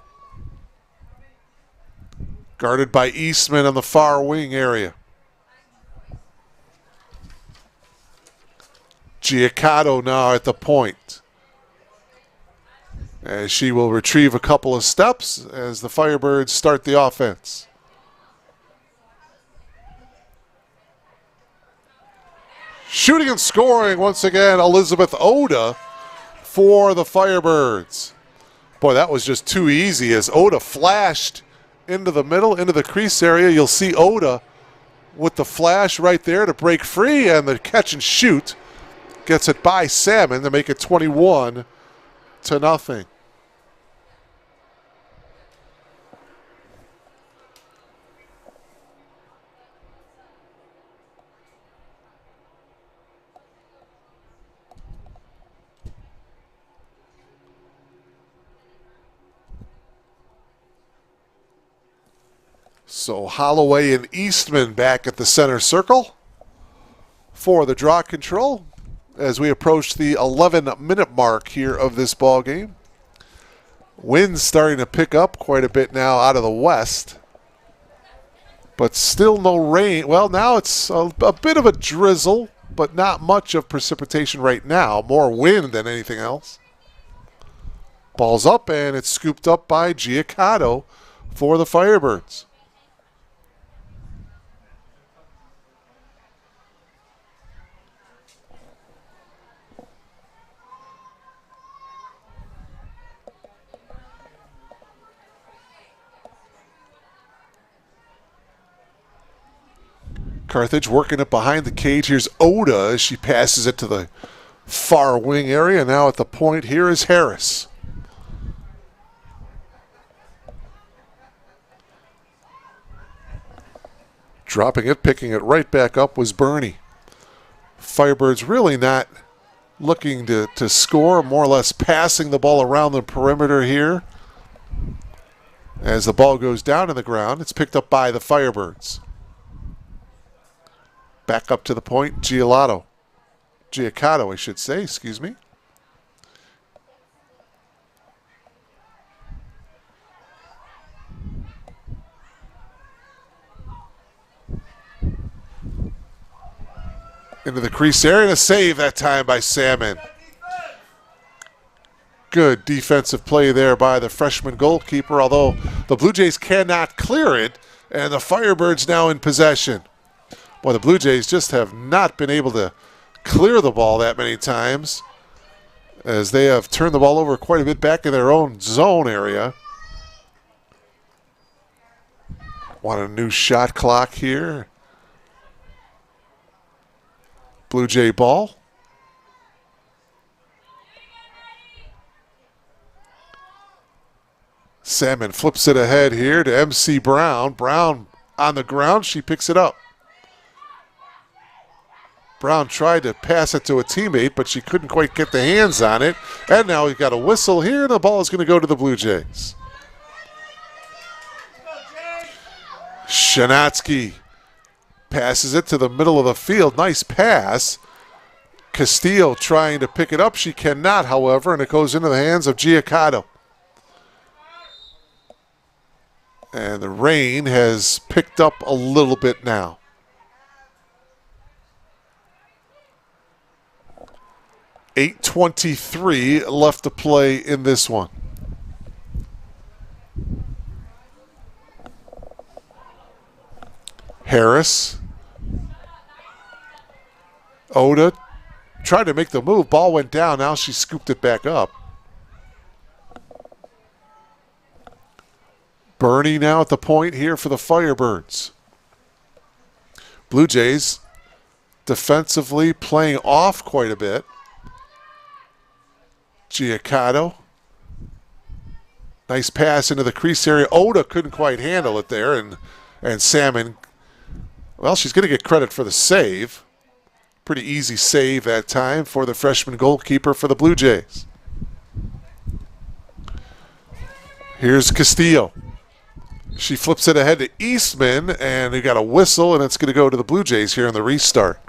Guarded by Eastman on the far wing area. Giaccato now at the point, as she will retrieve a couple of steps as the Firebirds start the offense. Shooting and scoring once again, Elizabeth Oda for the Firebirds. Boy, that was just too easy as Oda flashed into the middle, into the crease area. You'll see Oda with the flash right there to break free, and the catch and shoot gets it by Salmon to make it 21-0. So Holloway and Eastman back at the center circle for the draw control as we approach the 11-minute mark here of this ball game. Wind's starting to pick up quite a bit now out of the west, but still no rain. Well, now it's a bit of a drizzle, but not much of precipitation right now. More wind than anything else. Ball's up, and it's scooped up by Giaccato for the Firebirds. Carthage working it behind the cage. Here's Oda as she passes it to the far wing area. Now at the point here is Harris. Dropping it, picking it right back up was Bernie. Firebirds really not looking to score, more or less passing the ball around the perimeter here. As the ball goes down to the ground, it's picked up by the Firebirds. Back up to the point, Giaccato, I should say, excuse me. Into the crease area, and a save that time by Salmon. Good defensive play there by the freshman goalkeeper, although the Blue Jays cannot clear it, and the Firebirds now in possession. Boy, the Blue Jays just have not been able to clear the ball that many times, as they have turned the ball over quite a bit back in their own zone area. Want a new shot clock here. Blue Jay ball. Salmon flips it ahead here to MC Brown. Brown on the ground, she picks it up. Brown tried to pass it to a teammate, but she couldn't quite get the hands on it. And now we've got a whistle here, and the ball is going to go to the Blue Jays. Shanatsky passes it to the middle of the field. Nice pass. Castillo trying to pick it up. She cannot, however, and it goes into the hands of Giaccato. And the rain has picked up a little bit now. .8:23 left to play in this one. Harris. Oda tried to make the move. Ball went down. Now she scooped it back up. Bernie now at the point here for the Firebirds. Blue Jays defensively playing off quite a bit. Giaccato. Nice pass into the crease area. Oda couldn't quite handle it there, and Salmon, well, she's going to get credit for the save. Pretty easy save that time for the freshman goalkeeper for the Blue Jays. Here's Castillo. She flips it ahead to Eastman, and they got a whistle, and it's going to go to the Blue Jays here in the restart.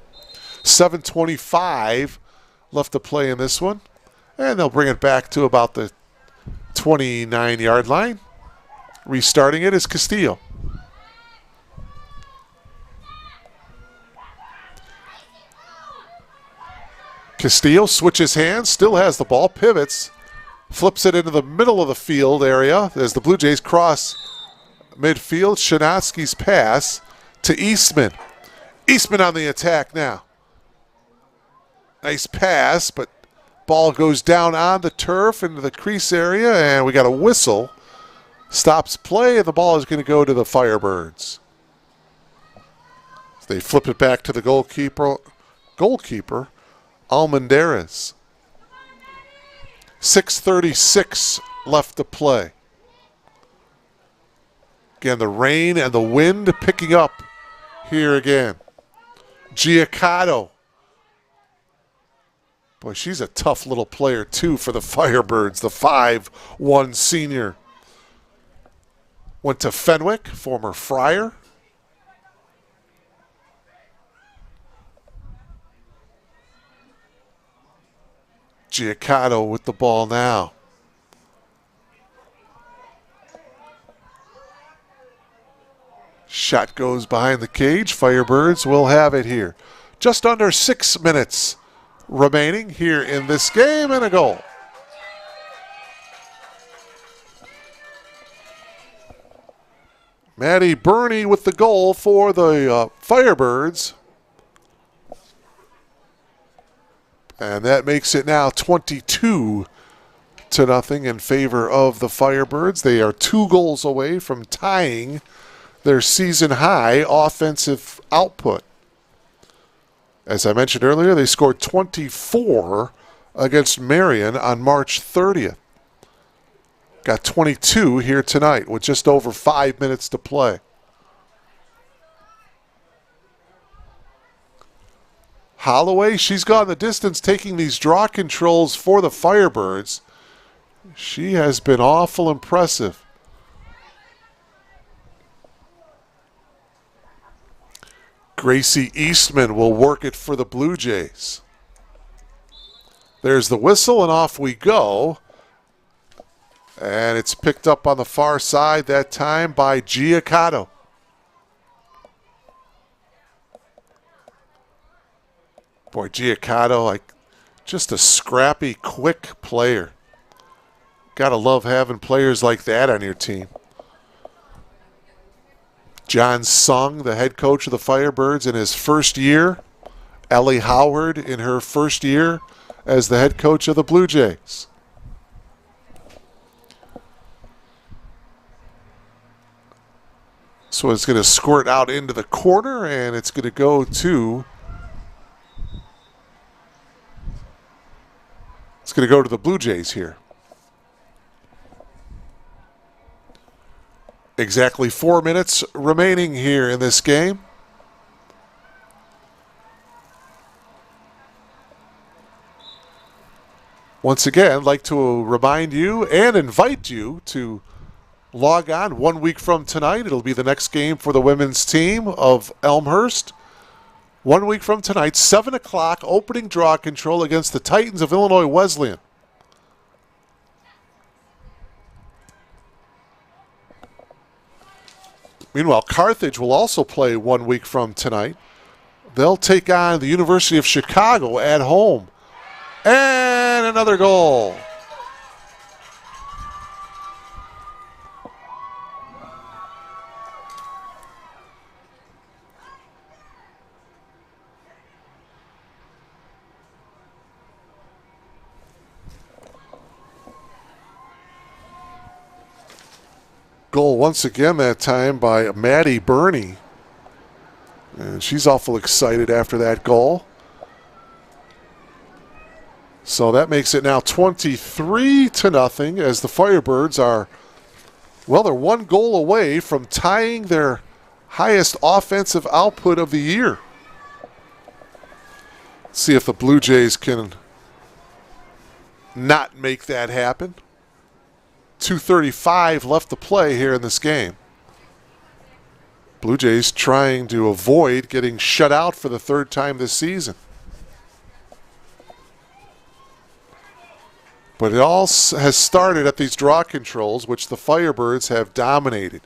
7:25 left to play in this one. And they'll bring it back to about the 29-yard line. Restarting it is Castillo. Castillo switches hands, still has the ball, pivots, flips it into the middle of the field area as the Blue Jays cross midfield. Shanatsky's pass to Eastman. Eastman on the attack now. Nice pass, but ball goes down on the turf into the crease area, and we got a whistle. Stops play, and the ball is going to go to the Firebirds. They flip it back to the goalkeeper Almendarez. 6:36 left to play. Again, the rain and the wind picking up here again. Giaccato. Boy, she's a tough little player, too, for the Firebirds, the 5'1" senior. Went to Fenwick, former Friar. Giaccato with the ball now. Shot goes behind the cage. Firebirds will have it here. Just under 6 minutes remaining here in this game, and a goal. Maddie Burney with the goal for the Firebirds. And that makes it now 22-0 in favor of the Firebirds. They are 2 goals away from tying their season high offensive output. As I mentioned earlier, they scored 24 against Marion on March 30th. Got 22 here tonight with just over 5 minutes to play. Holloway, she's gone the distance taking these draw controls for the Firebirds. She has been awful impressive. Gracie Eastman will work it for the Blue Jays. There's the whistle, and off we go. And it's picked up on the far side that time by Giaccato. Boy, Giaccato, just a scrappy, quick player. Gotta love having players like that on your team. John Sung, the head coach of the Firebirds in his first year. Ellie Howard in her first year as the head coach of the Blue Jays. So it's going to squirt out into the corner, and it's going to go to... It's going to go to the Blue Jays here. Exactly 4 minutes remaining here in this game. Once again, I'd like to remind you and invite you to log on 1 week from tonight. It'll be the next game for the women's team of Elmhurst. 1 week from tonight, 7 o'clock, opening draw control against the Titans of Illinois Wesleyan. Meanwhile, Carthage will also play 1 week from tonight. They'll take on the University of Chicago at home. And another goal. Goal once again that time by Maddie Burney. And she's awful excited after that goal. So that makes it now 23-0 as the Firebirds are, well, they're 1 goal away from tying their highest offensive output of the year. Let's see if the Blue Jays can not make that happen. 2:35 left to play here in this game. Blue Jays trying to avoid getting shut out for the 3rd time this season. But it all has started at these draw controls, which the Firebirds have dominated.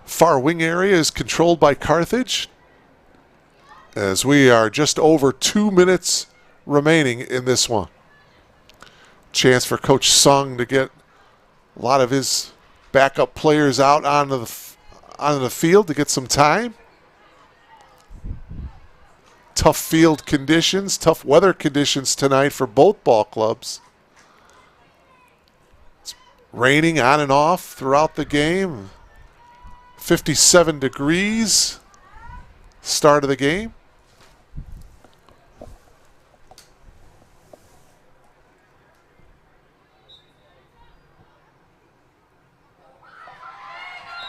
Far wing area is controlled by Carthage, as we are just over 2 minutes remaining in this one. Chance for Coach Sung to get a lot of his backup players out onto the field to get some time. Tough field conditions, tough weather conditions tonight for both ball clubs. It's Raining on and off throughout the game. 57 degrees. Start of the game.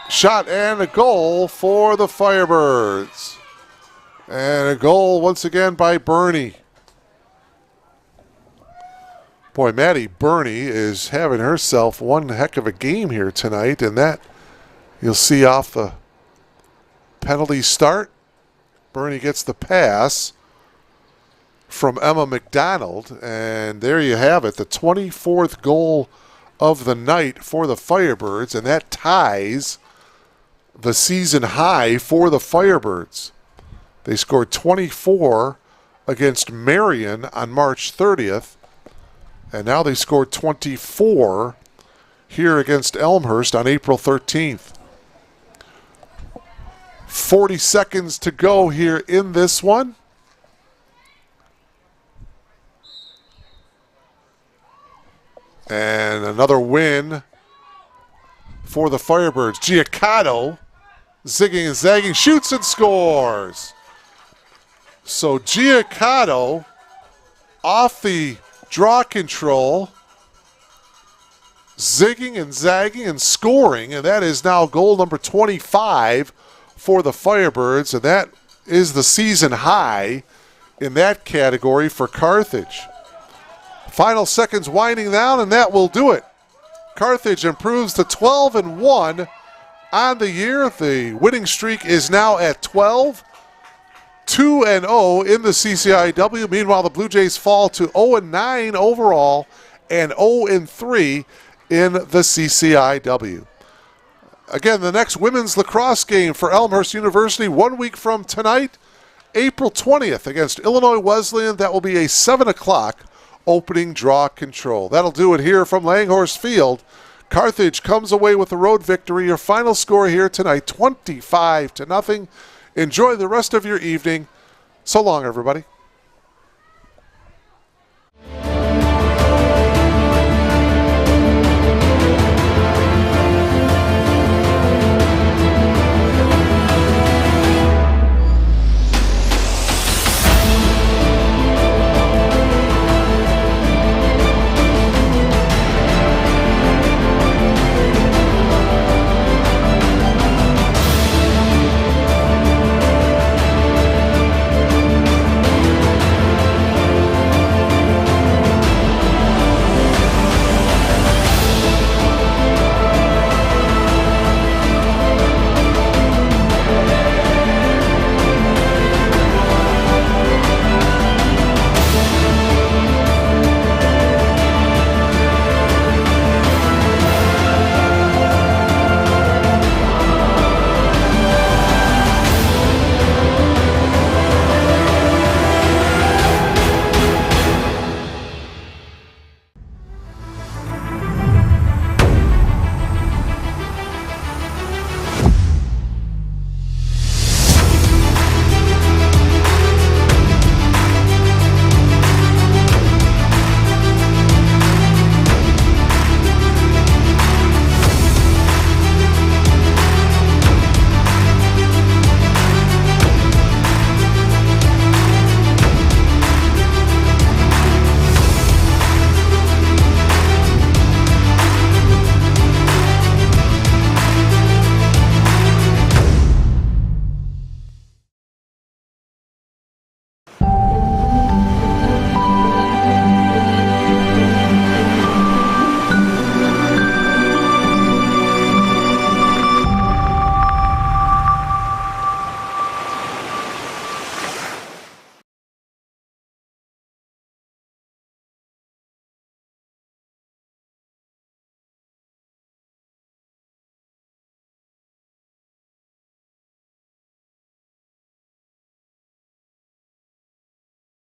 Shot and a goal for the Firebirds. And a goal once again by Bernie. Boy, Maddie Bernie is having herself one heck of a game here tonight, and that you'll see off the penalty start. Bernie gets the pass from Emma McDonald, and there you have it, the 24th goal of the night for the Firebirds, and that ties the season high for the Firebirds. They scored 24 against Marion on March 30th, and now they scored 24 here against Elmhurst on April 13th. 40 seconds to go here in this one. And another win for the Firebirds. Giaccato, zigging and zagging, shoots and scores. So Giaccato off the draw control, zigging and zagging and scoring, and that is now goal number 25 for the Firebirds, and that is the season high in that category for Carthage. Final seconds winding down, and that will do it. Carthage improves to 12-1 on the year. The winning streak is now at 12. 2-0 in the CCIW. Meanwhile, the Blue Jays fall to 0-9 overall and 0-3 in the CCIW. Again, the next women's lacrosse game for Elmhurst University 1 week from tonight, April 20th against Illinois Wesleyan. That will be a 7 o'clock opening draw control. That'll do it here from Langhorse Field. Carthage comes away with a road victory. Your final score here tonight, 25-0. Enjoy the rest of your evening. So long, everybody.